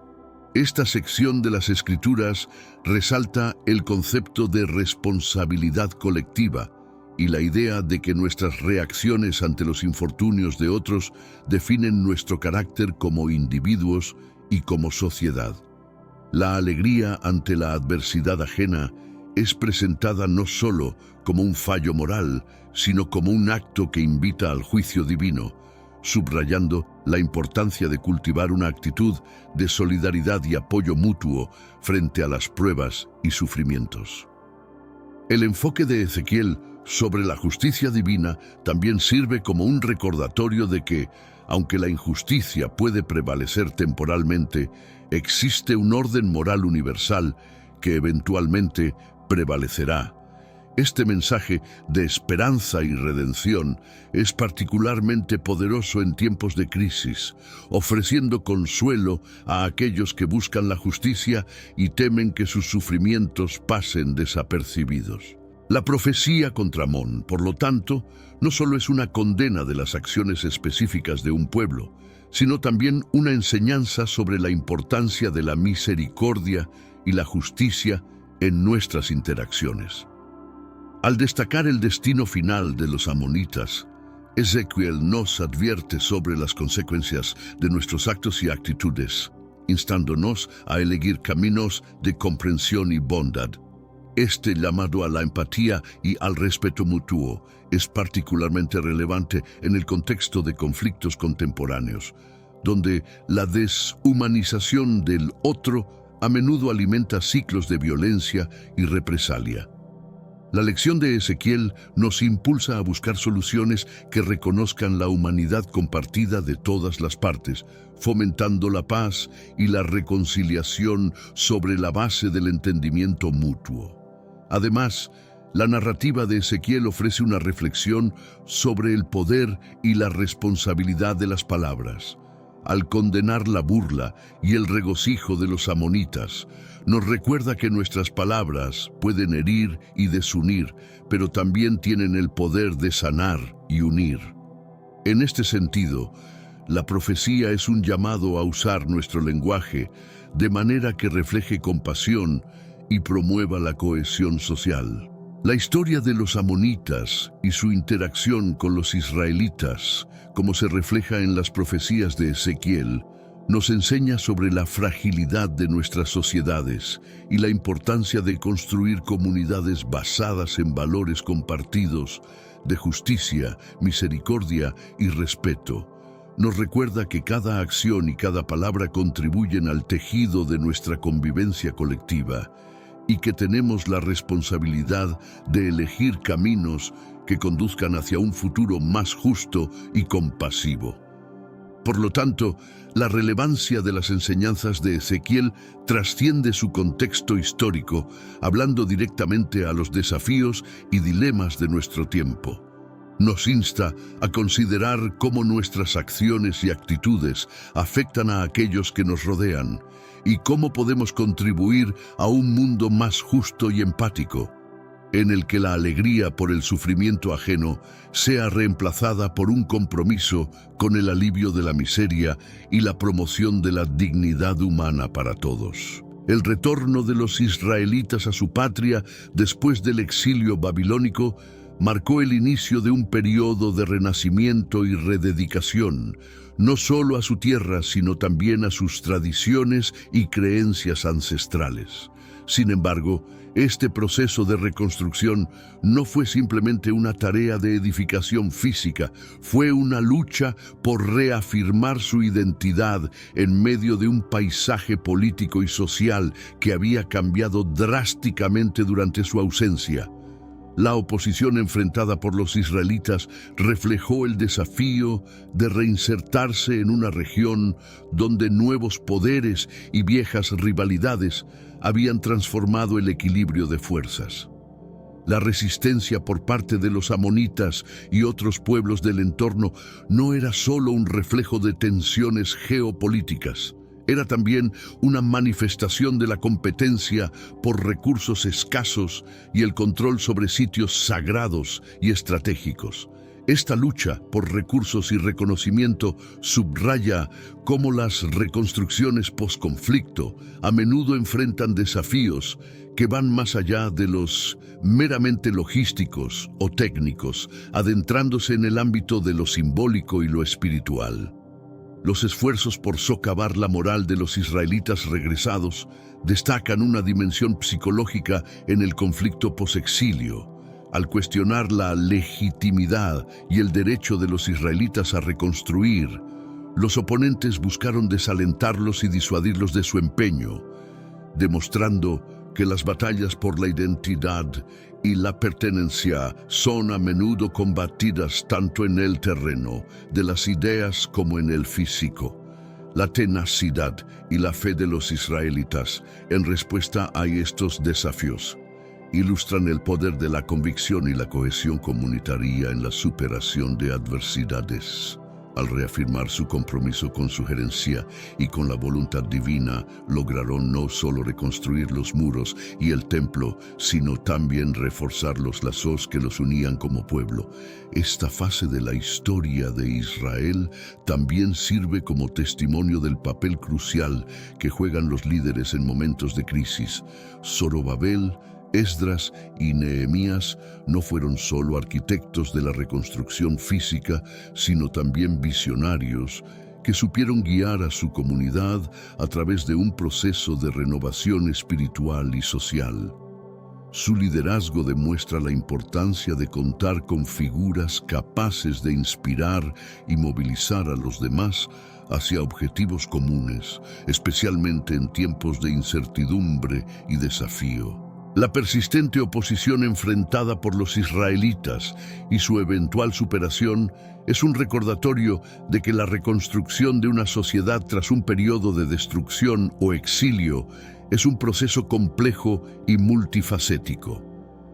Esta sección de las Escrituras resalta el concepto de responsabilidad colectiva y la idea de que nuestras reacciones ante los infortunios de otros definen nuestro carácter como individuos y como sociedad. La alegría ante la adversidad ajena es presentada no solo como un fallo moral, sino como un acto que invita al juicio divino, subrayando la importancia de cultivar una actitud de solidaridad y apoyo mutuo frente a las pruebas y sufrimientos. El enfoque de Ezequiel sobre la justicia divina también sirve como un recordatorio de que, aunque la injusticia puede prevalecer temporalmente, existe un orden moral universal que eventualmente prevalecerá. Este mensaje de esperanza y redención es particularmente poderoso en tiempos de crisis, ofreciendo consuelo a aquellos que buscan la justicia y temen que sus sufrimientos pasen desapercibidos. La profecía contra Amón, por lo tanto, no solo es una condena de las acciones específicas de un pueblo, sino también una enseñanza sobre la importancia de la misericordia y la justicia en nuestras interacciones. Al destacar el destino final de los amonitas, Ezequiel nos advierte sobre las consecuencias de nuestros actos y actitudes, instándonos a elegir caminos de comprensión y bondad. Este llamado a la empatía y al respeto mutuo es particularmente relevante en el contexto de conflictos contemporáneos, donde la deshumanización del otro a menudo alimenta ciclos de violencia y represalia. La lección de Ezequiel nos impulsa a buscar soluciones que reconozcan la humanidad compartida de todas las partes, fomentando la paz y la reconciliación sobre la base del entendimiento mutuo. Además, la narrativa de Ezequiel ofrece una reflexión sobre el poder y la responsabilidad de las palabras. Al condenar la burla y el regocijo de los amonitas, nos recuerda que nuestras palabras pueden herir y desunir, pero también tienen el poder de sanar y unir. En este sentido, la profecía es un llamado a usar nuestro lenguaje de manera que refleje compasión y promueva la cohesión social. La historia de los amonitas y su interacción con los israelitas, como se refleja en las profecías de Ezequiel, nos enseña sobre la fragilidad de nuestras sociedades y la importancia de construir comunidades basadas en valores compartidos de justicia, misericordia y respeto. Nos recuerda que cada acción y cada palabra contribuyen al tejido de nuestra convivencia colectiva y que tenemos la responsabilidad de elegir caminos que conduzcan hacia un futuro más justo y compasivo. Por lo tanto, la relevancia de las enseñanzas de Ezequiel trasciende su contexto histórico, hablando directamente a los desafíos y dilemas de nuestro tiempo. Nos insta a considerar cómo nuestras acciones y actitudes afectan a aquellos que nos rodean y cómo podemos contribuir a un mundo más justo y empático, en el que la alegría por el sufrimiento ajeno sea reemplazada por un compromiso con el alivio de la miseria y la promoción de la dignidad humana para todos. El retorno de los israelitas a su patria después del exilio babilónico marcó el inicio de un periodo de renacimiento y rededicación, no solo a su tierra, sino también a sus tradiciones y creencias ancestrales. Sin embargo, este proceso de reconstrucción no fue simplemente una tarea de edificación física, fue una lucha por reafirmar su identidad en medio de un paisaje político y social que había cambiado drásticamente durante su ausencia. La oposición enfrentada por los israelitas reflejó el desafío de reinsertarse en una región donde nuevos poderes y viejas rivalidades habían transformado el equilibrio de fuerzas. La resistencia por parte de los amonitas y otros pueblos del entorno no era solo un reflejo de tensiones geopolíticas, era también una manifestación de la competencia por recursos escasos y el control sobre sitios sagrados y estratégicos. Esta lucha por recursos y reconocimiento subraya cómo las reconstrucciones post-conflicto a menudo enfrentan desafíos que van más allá de los meramente logísticos o técnicos, adentrándose en el ámbito de lo simbólico y lo espiritual. Los esfuerzos por socavar la moral de los israelitas regresados destacan una dimensión psicológica en el conflicto posexilio, al cuestionar la legitimidad y el derecho de los israelitas a reconstruir. Los oponentes buscaron desalentarlos y disuadirlos de su empeño, demostrando que las batallas por la identidad y la pertenencia son a menudo combatidas tanto en el terreno de las ideas como en el físico. La tenacidad y la fe de los israelitas en respuesta a estos desafíos ilustran el poder de la convicción y la cohesión comunitaria en la superación de adversidades. Al reafirmar su compromiso con su herencia y con la voluntad divina, lograron no solo reconstruir los muros y el templo, sino también reforzar los lazos que los unían como pueblo. Esta fase de la historia de Israel también sirve como testimonio del papel crucial que juegan los líderes en momentos de crisis. Zorobabel, Esdras y Nehemías no fueron solo arquitectos de la reconstrucción física, sino también visionarios que supieron guiar a su comunidad a través de un proceso de renovación espiritual y social. Su liderazgo demuestra la importancia de contar con figuras capaces de inspirar y movilizar a los demás hacia objetivos comunes, especialmente en tiempos de incertidumbre y desafío. La persistente oposición enfrentada por los israelitas y su eventual superación es un recordatorio de que la reconstrucción de una sociedad tras un periodo de destrucción o exilio es un proceso complejo y multifacético.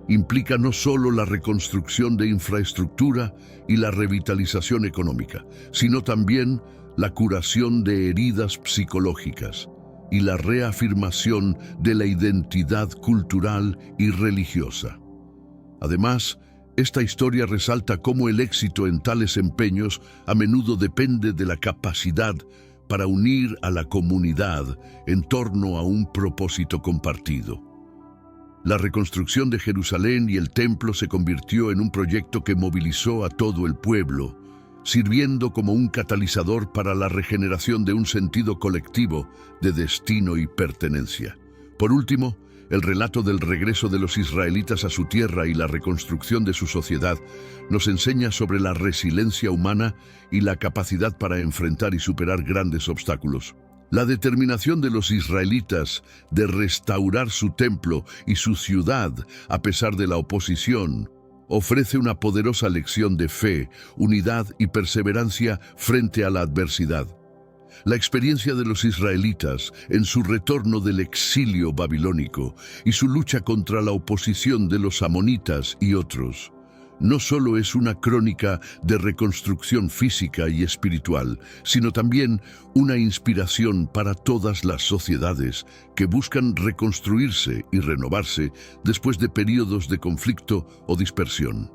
Implica no solo la reconstrucción de infraestructura y la revitalización económica, sino también la curación de heridas psicológicas y la reafirmación de la identidad cultural y religiosa. Además, esta historia resalta cómo el éxito en tales empeños a menudo depende de la capacidad para unir a la comunidad en torno a un propósito compartido. La reconstrucción de Jerusalén y el templo se convirtió en un proyecto que movilizó a todo el pueblo, sirviendo como un catalizador para la regeneración de un sentido colectivo de destino y pertenencia. Por último, el relato del regreso de los israelitas a su tierra y la reconstrucción de su sociedad nos enseña sobre la resiliencia humana y la capacidad para enfrentar y superar grandes obstáculos. La determinación de los israelitas de restaurar su templo y su ciudad a pesar de la oposición ofrece una poderosa lección de fe, unidad y perseverancia frente a la adversidad. La experiencia de los israelitas en su retorno del exilio babilónico y su lucha contra la oposición de los amonitas y otros no solo es una crónica de reconstrucción física y espiritual, sino también una inspiración para todas las sociedades que buscan reconstruirse y renovarse después de periodos de conflicto o dispersión.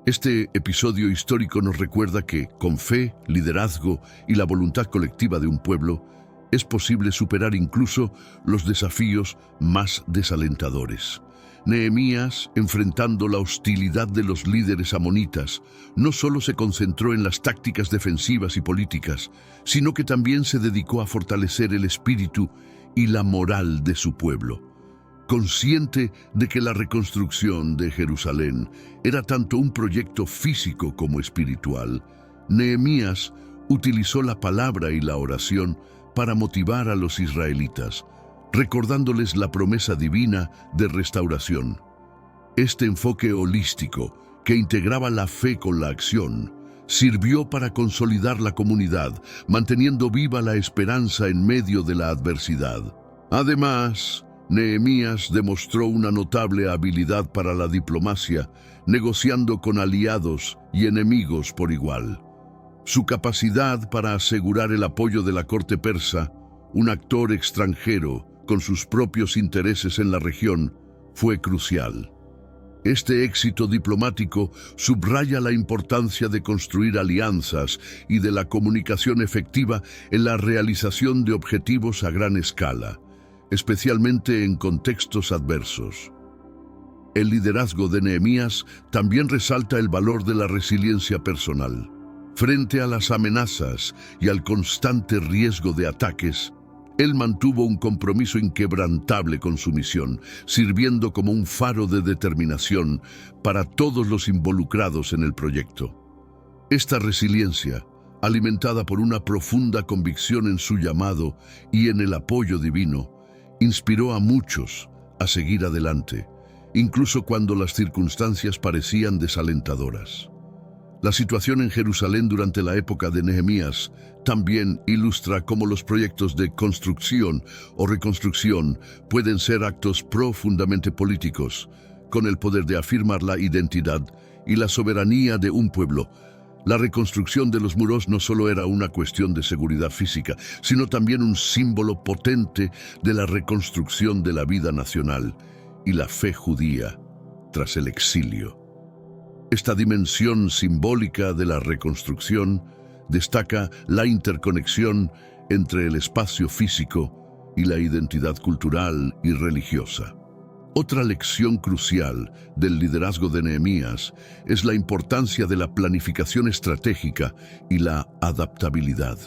Este episodio histórico nos recuerda que, con fe, liderazgo y la voluntad colectiva de un pueblo, es posible superar incluso los desafíos más desalentadores. Nehemías, enfrentando la hostilidad de los líderes amonitas, no solo se concentró en las tácticas defensivas y políticas, sino que también se dedicó a fortalecer el espíritu y la moral de su pueblo. Consciente de que la reconstrucción de Jerusalén era tanto un proyecto físico como espiritual, Nehemías utilizó la palabra y la oración para motivar a los israelitas, recordándoles la promesa divina de restauración. Este enfoque holístico, que integraba la fe con la acción, sirvió para consolidar la comunidad, manteniendo viva la esperanza en medio de la adversidad. Además, Nehemías demostró una notable habilidad para la diplomacia, negociando con aliados y enemigos por igual. Su capacidad para asegurar el apoyo de la corte persa, un actor extranjero con sus propios intereses en la región, fue crucial. Este éxito diplomático subraya la importancia de construir alianzas y de la comunicación efectiva en la realización de objetivos a gran escala, especialmente en contextos adversos. El liderazgo de Nehemías también resalta el valor de la resiliencia personal. Frente a las amenazas y al constante riesgo de ataques, él mantuvo un compromiso inquebrantable con su misión, sirviendo como un faro de determinación para todos los involucrados en el proyecto. Esta resiliencia, alimentada por una profunda convicción en su llamado y en el apoyo divino, inspiró a muchos a seguir adelante, incluso cuando las circunstancias parecían desalentadoras. La situación en Jerusalén durante la época de Nehemías también ilustra cómo los proyectos de construcción o reconstrucción pueden ser actos profundamente políticos, con el poder de afirmar la identidad y la soberanía de un pueblo. La reconstrucción de los muros no solo era una cuestión de seguridad física, sino también un símbolo potente de la reconstrucción de la vida nacional y la fe judía tras el exilio. Esta dimensión simbólica de la reconstrucción destaca la interconexión entre el espacio físico y la identidad cultural y religiosa. Otra lección crucial del liderazgo de Nehemías es la importancia de la planificación estratégica y la adaptabilidad.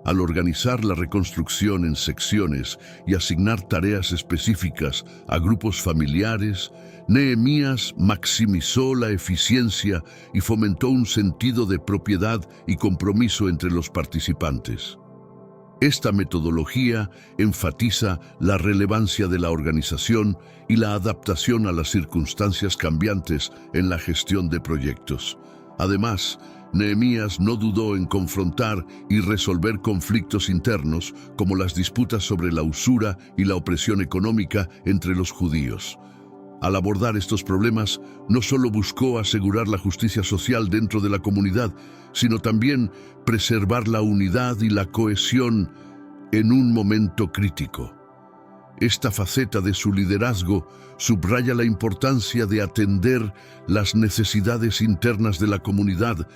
Al organizar la reconstrucción en secciones y asignar tareas específicas a grupos familiares, Nehemías maximizó la eficiencia y fomentó un sentido de propiedad y compromiso entre los participantes. Esta metodología enfatiza la relevancia de la organización y la adaptación a las circunstancias cambiantes en la gestión de proyectos. Además, Nehemías no dudó en confrontar y resolver conflictos internos como las disputas sobre la usura y la opresión económica entre los judíos. Al abordar estos problemas, no solo buscó asegurar la justicia social dentro de la comunidad, sino también preservar la unidad y la cohesión en un momento crítico. Esta faceta de su liderazgo subraya la importancia de atender las necesidades internas de la comunidad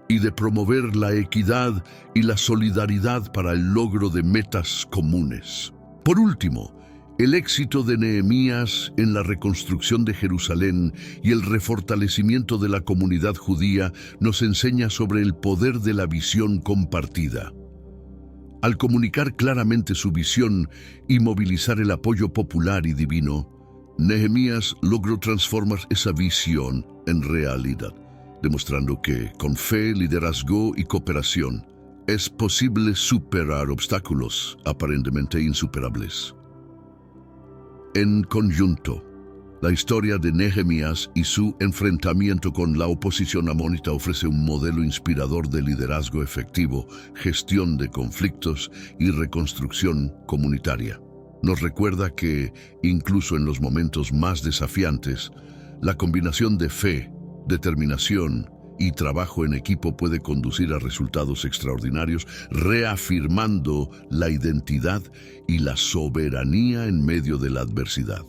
y de promover la equidad y la solidaridad para el logro de metas comunes. Por último, el éxito de Nehemías en la reconstrucción de Jerusalén y el refortalecimiento de la comunidad judía nos enseña sobre el poder de la visión compartida. Al comunicar claramente su visión y movilizar el apoyo popular y divino, Nehemías logró transformar esa visión en realidad, demostrando que, con fe, liderazgo y cooperación, es posible superar obstáculos aparentemente insuperables. En conjunto, la historia de Nehemías y su enfrentamiento con la oposición amonita ofrece un modelo inspirador de liderazgo efectivo, gestión de conflictos y reconstrucción comunitaria. Nos recuerda que, incluso en los momentos más desafiantes, la combinación de fe, determinación y trabajo en equipo puede conducir a resultados extraordinarios, reafirmando la identidad y la soberanía en medio de la adversidad.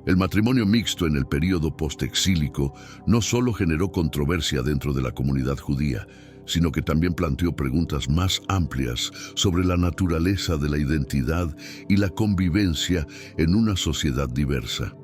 El matrimonio mixto en el período postexílico no solo generó controversia dentro de la comunidad judía, sino que también planteó preguntas más amplias sobre la naturaleza de la identidad y la convivencia en una sociedad diversa.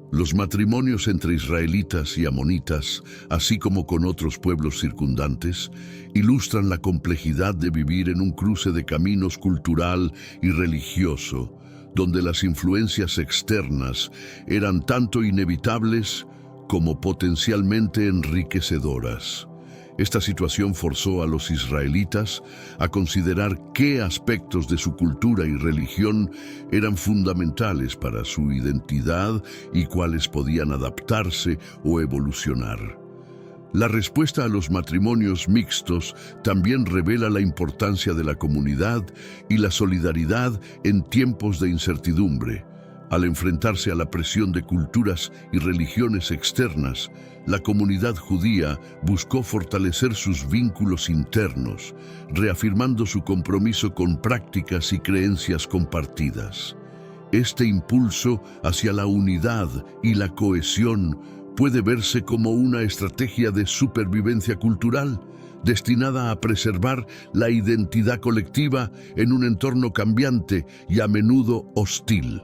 Los matrimonios entre israelitas y amonitas, así como con otros pueblos circundantes, ilustran la complejidad de vivir en un cruce de caminos cultural y religioso, donde las influencias externas eran tanto inevitables como potencialmente enriquecedoras. Esta situación forzó a los israelitas a considerar qué aspectos de su cultura y religión eran fundamentales para su identidad y cuáles podían adaptarse o evolucionar. La respuesta a los matrimonios mixtos también revela la importancia de la comunidad y la solidaridad en tiempos de incertidumbre. Al enfrentarse a la presión de culturas y religiones externas, la comunidad judía buscó fortalecer sus vínculos internos, reafirmando su compromiso con prácticas y creencias compartidas. Este impulso hacia la unidad y la cohesión puede verse como una estrategia de supervivencia cultural, destinada a preservar la identidad colectiva en un entorno cambiante y a menudo hostil.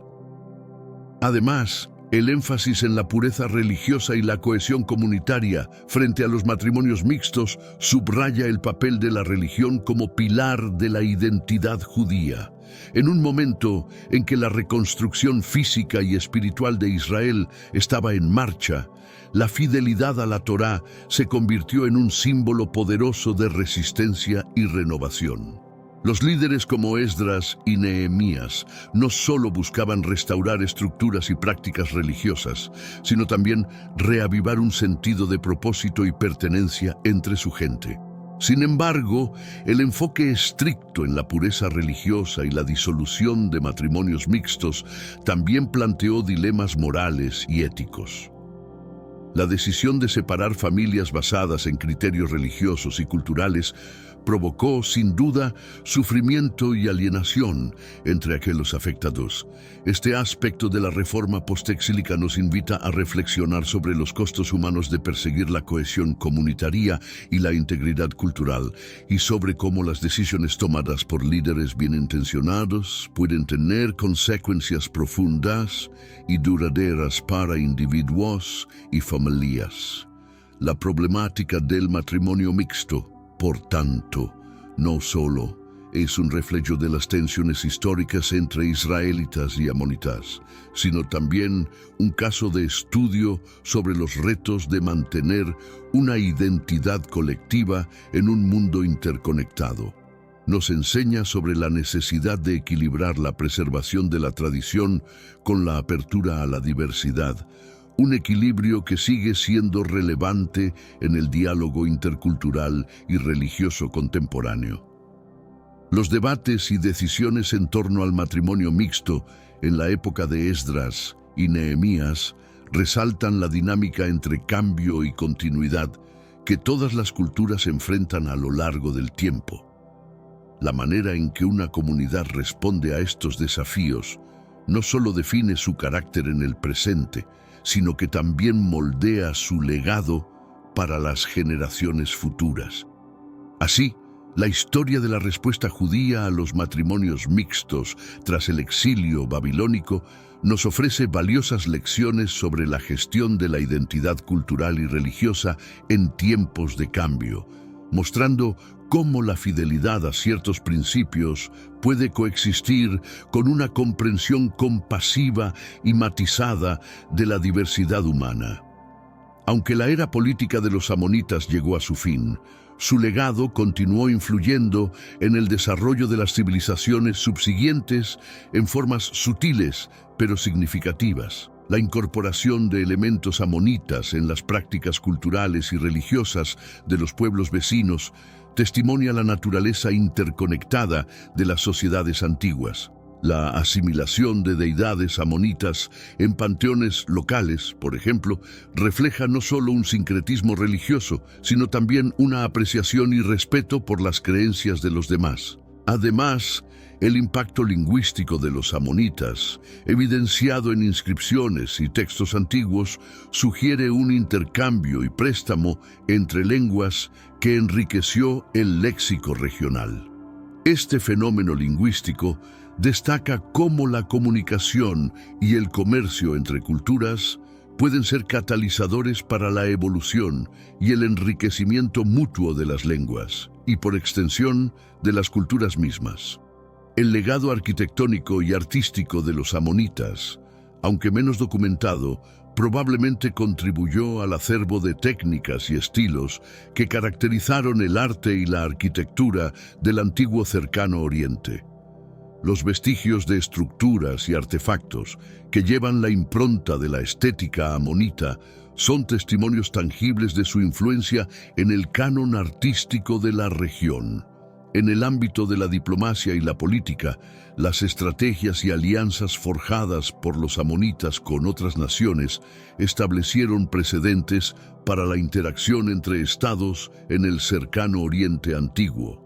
Además, el énfasis en la pureza religiosa y la cohesión comunitaria frente a los matrimonios mixtos subraya el papel de la religión como pilar de la identidad judía. En un momento en que la reconstrucción física y espiritual de Israel estaba en marcha, la fidelidad a la Torá se convirtió en un símbolo poderoso de resistencia y renovación. Los líderes como Esdras y Nehemías no solo buscaban restaurar estructuras y prácticas religiosas, sino también reavivar un sentido de propósito y pertenencia entre su gente. Sin embargo, el enfoque estricto en la pureza religiosa y la disolución de matrimonios mixtos también planteó dilemas morales y éticos. La decisión de separar familias basadas en criterios religiosos y culturales provocó, sin duda, sufrimiento y alienación entre aquellos afectados. Este aspecto de la reforma postexílica nos invita a reflexionar sobre los costos humanos de perseguir la cohesión comunitaria y la integridad cultural, y sobre cómo las decisiones tomadas por líderes bien intencionados pueden tener consecuencias profundas y duraderas para individuos y familias. La problemática del matrimonio mixto, por tanto, no solo es un reflejo de las tensiones históricas entre israelitas y amonitas, sino también un caso de estudio sobre los retos de mantener una identidad colectiva en un mundo interconectado. Nos enseña sobre la necesidad de equilibrar la preservación de la tradición con la apertura a la diversidad, un equilibrio que sigue siendo relevante en el diálogo intercultural y religioso contemporáneo. Los debates y decisiones en torno al matrimonio mixto en la época de Esdras y Nehemías resaltan la dinámica entre cambio y continuidad que todas las culturas enfrentan a lo largo del tiempo. La manera en que una comunidad responde a estos desafíos no solo define su carácter en el presente, sino que también moldea su legado para las generaciones futuras. Así, la historia de la respuesta judía a los matrimonios mixtos tras el exilio babilónico nos ofrece valiosas lecciones sobre la gestión de la identidad cultural y religiosa en tiempos de cambio, mostrando cómo la fidelidad a ciertos principios puede coexistir con una comprensión compasiva y matizada de la diversidad humana. Aunque la era política de los amonitas llegó a su fin, su legado continuó influyendo en el desarrollo de las civilizaciones subsiguientes en formas sutiles pero significativas. La incorporación de elementos amonitas en las prácticas culturales y religiosas de los pueblos vecinos testimonia la naturaleza interconectada de las sociedades antiguas. La asimilación de deidades amonitas en panteones locales, por ejemplo, refleja no solo un sincretismo religioso, sino también una apreciación y respeto por las creencias de los demás. Además, el impacto lingüístico de los amonitas, evidenciado en inscripciones y textos antiguos, sugiere un intercambio y préstamo entre lenguas que enriqueció el léxico regional. Este fenómeno lingüístico destaca cómo la comunicación y el comercio entre culturas pueden ser catalizadores para la evolución y el enriquecimiento mutuo de las lenguas, y por extensión, de las culturas mismas. El legado arquitectónico y artístico de los amonitas, aunque menos documentado, probablemente contribuyó al acervo de técnicas y estilos que caracterizaron el arte y la arquitectura del antiguo Cercano Oriente. Los vestigios de estructuras y artefactos que llevan la impronta de la estética amonita son testimonios tangibles de su influencia en el canon artístico de la región. En el ámbito de la diplomacia y la política, las estrategias y alianzas forjadas por los amonitas con otras naciones establecieron precedentes para la interacción entre estados en el Cercano Oriente antiguo.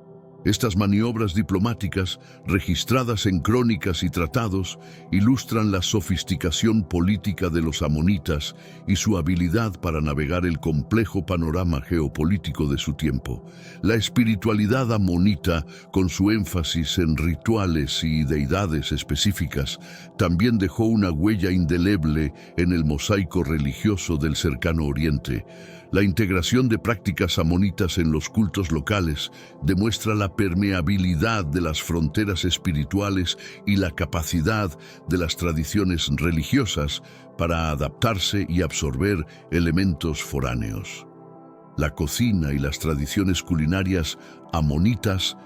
Estas maniobras diplomáticas, registradas en crónicas y tratados, ilustran la sofisticación política de los amonitas y su habilidad para navegar el complejo panorama geopolítico de su tiempo. La espiritualidad amonita, con su énfasis en rituales y deidades específicas, también dejó una huella indeleble en el mosaico religioso del Cercano Oriente. La integración de prácticas amonitas en los cultos locales demuestra la permeabilidad de las fronteras espirituales y la capacidad de las tradiciones religiosas para adaptarse y absorber elementos foráneos. La cocina y las tradiciones culinarias amonitas,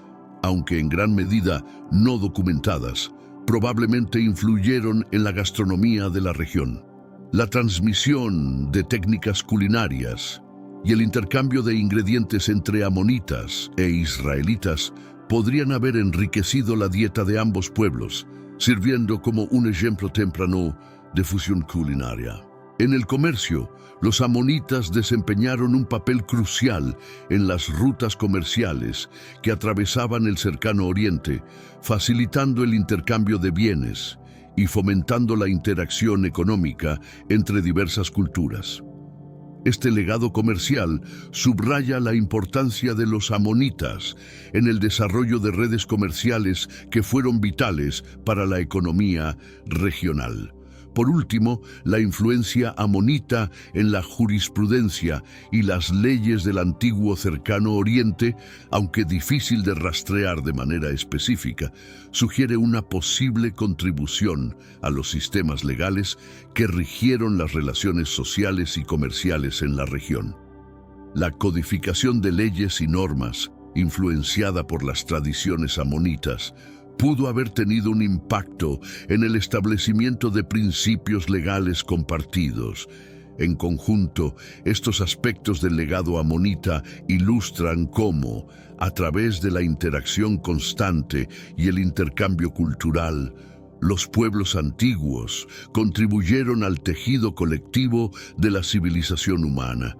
aunque en gran medida no documentadas, probablemente influyeron en la gastronomía de la región. La transmisión de técnicas culinarias y el intercambio de ingredientes entre amonitas e israelitas podrían haber enriquecido la dieta de ambos pueblos, sirviendo como un ejemplo temprano de fusión culinaria. En el comercio, los amonitas desempeñaron un papel crucial en las rutas comerciales que atravesaban el Cercano Oriente, facilitando el intercambio de bienes y fomentando la interacción económica entre diversas culturas. Este legado comercial subraya la importancia de los amonitas en el desarrollo de redes comerciales que fueron vitales para la economía regional. Por último, la influencia amonita en la jurisprudencia y las leyes del antiguo Cercano Oriente, aunque difícil de rastrear de manera específica, sugiere una posible contribución a los sistemas legales que rigieron las relaciones sociales y comerciales en la región. La codificación de leyes y normas, influenciada por las tradiciones amonitas, pudo haber tenido un impacto en el establecimiento de principios legales compartidos. En conjunto, estos aspectos del legado amonita ilustran cómo, a través de la interacción constante y el intercambio cultural, los pueblos antiguos contribuyeron al tejido colectivo de la civilización humana.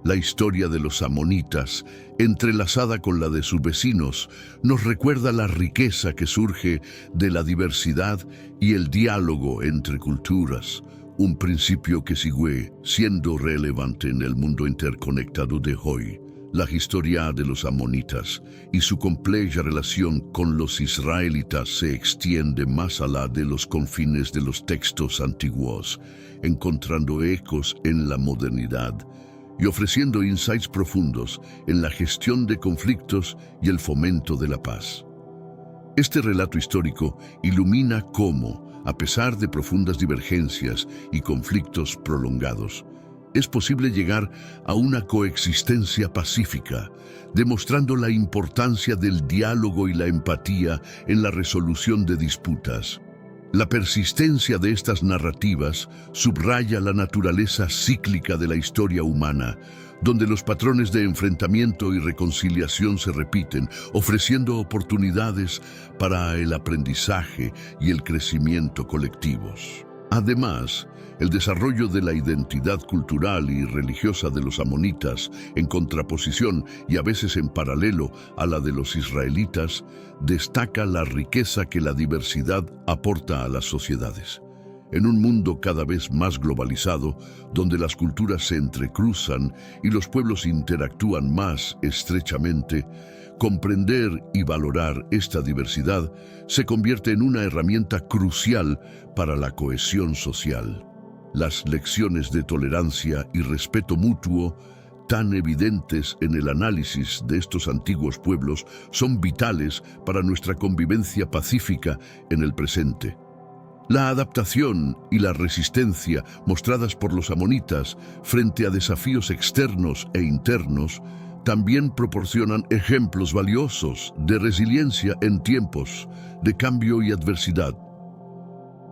La historia de los amonitas, entrelazada con la de sus vecinos, nos recuerda la riqueza que surge de la diversidad y el diálogo entre culturas, un principio que sigue siendo relevante en el mundo interconectado de hoy. La historia de los amonitas y su compleja relación con los israelitas se extiende más allá de los confines de los textos antiguos, encontrando ecos en la modernidad y ofreciendo insights profundos en la gestión de conflictos y el fomento de la paz. Este relato histórico ilumina cómo, a pesar de profundas divergencias y conflictos prolongados, es posible llegar a una coexistencia pacífica, demostrando la importancia del diálogo y la empatía en la resolución de disputas. La persistencia de estas narrativas subraya la naturaleza cíclica de la historia humana, donde los patrones de enfrentamiento y reconciliación se repiten, ofreciendo oportunidades para el aprendizaje y el crecimiento colectivos. Además, el desarrollo de la identidad cultural y religiosa de los amonitas, en contraposición y a veces en paralelo a la de los israelitas, destaca la riqueza que la diversidad aporta a las sociedades. En un mundo cada vez más globalizado, donde las culturas se entrecruzan y los pueblos interactúan más estrechamente, comprender y valorar esta diversidad se convierte en una herramienta crucial para la cohesión social. Las lecciones de tolerancia y respeto mutuo, tan evidentes en el análisis de estos antiguos pueblos, son vitales para nuestra convivencia pacífica en el presente. La adaptación y la resistencia mostradas por los amonitas frente a desafíos externos e internos también proporcionan ejemplos valiosos de resiliencia en tiempos de cambio y adversidad.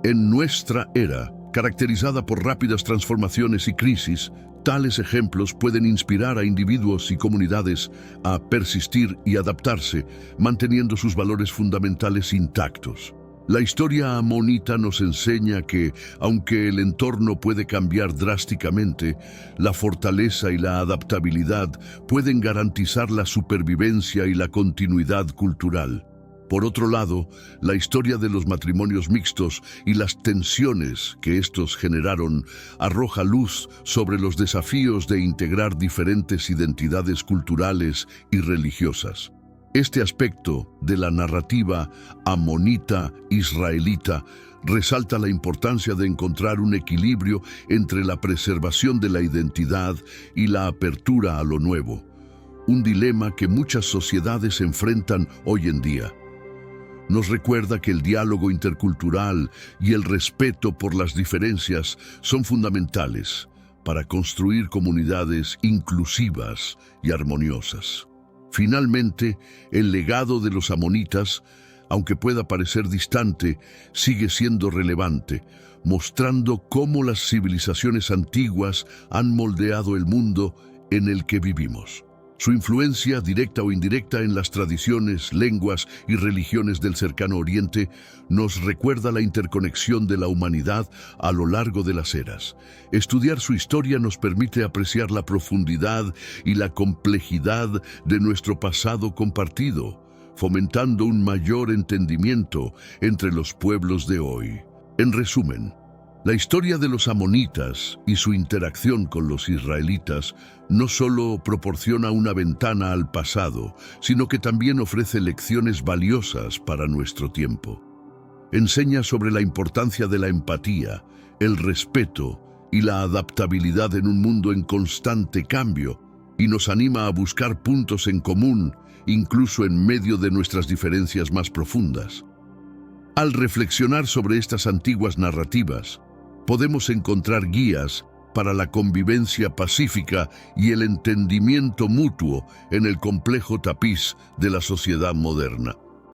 En nuestra era, caracterizada por rápidas transformaciones y crisis, tales ejemplos pueden inspirar a individuos y comunidades a persistir y adaptarse, manteniendo sus valores fundamentales intactos. La historia amonita nos enseña que, aunque el entorno puede cambiar drásticamente, la fortaleza y la adaptabilidad pueden garantizar la supervivencia y la continuidad cultural. Por otro lado, la historia de los matrimonios mixtos y las tensiones que estos generaron arroja luz sobre los desafíos de integrar diferentes identidades culturales y religiosas. Este aspecto de la narrativa amonita israelita resalta la importancia de encontrar un equilibrio entre la preservación de la identidad y la apertura a lo nuevo, un dilema que muchas sociedades enfrentan hoy en día. Nos recuerda que el diálogo intercultural y el respeto por las diferencias son fundamentales para construir comunidades inclusivas y armoniosas. Finalmente, el legado de los amonitas, aunque pueda parecer distante, sigue siendo relevante, mostrando cómo las civilizaciones antiguas han moldeado el mundo en el que vivimos. Su influencia, directa o indirecta, en las tradiciones, lenguas y religiones del Cercano Oriente nos recuerda la interconexión de la humanidad a lo largo de las eras. Estudiar su historia nos permite apreciar la profundidad y la complejidad de nuestro pasado compartido, fomentando un mayor entendimiento entre los pueblos de hoy. En resumen, la historia de los amonitas y su interacción con los israelitas no solo proporciona una ventana al pasado, sino que también ofrece lecciones valiosas para nuestro tiempo. Enseña sobre la importancia de la empatía, el respeto y la adaptabilidad en un mundo en constante cambio, y nos anima a buscar puntos en común, incluso en medio de nuestras diferencias más profundas. Al reflexionar sobre estas antiguas narrativas, podemos encontrar guías para la convivencia pacífica y el entendimiento mutuo en el complejo tapiz de la sociedad moderna.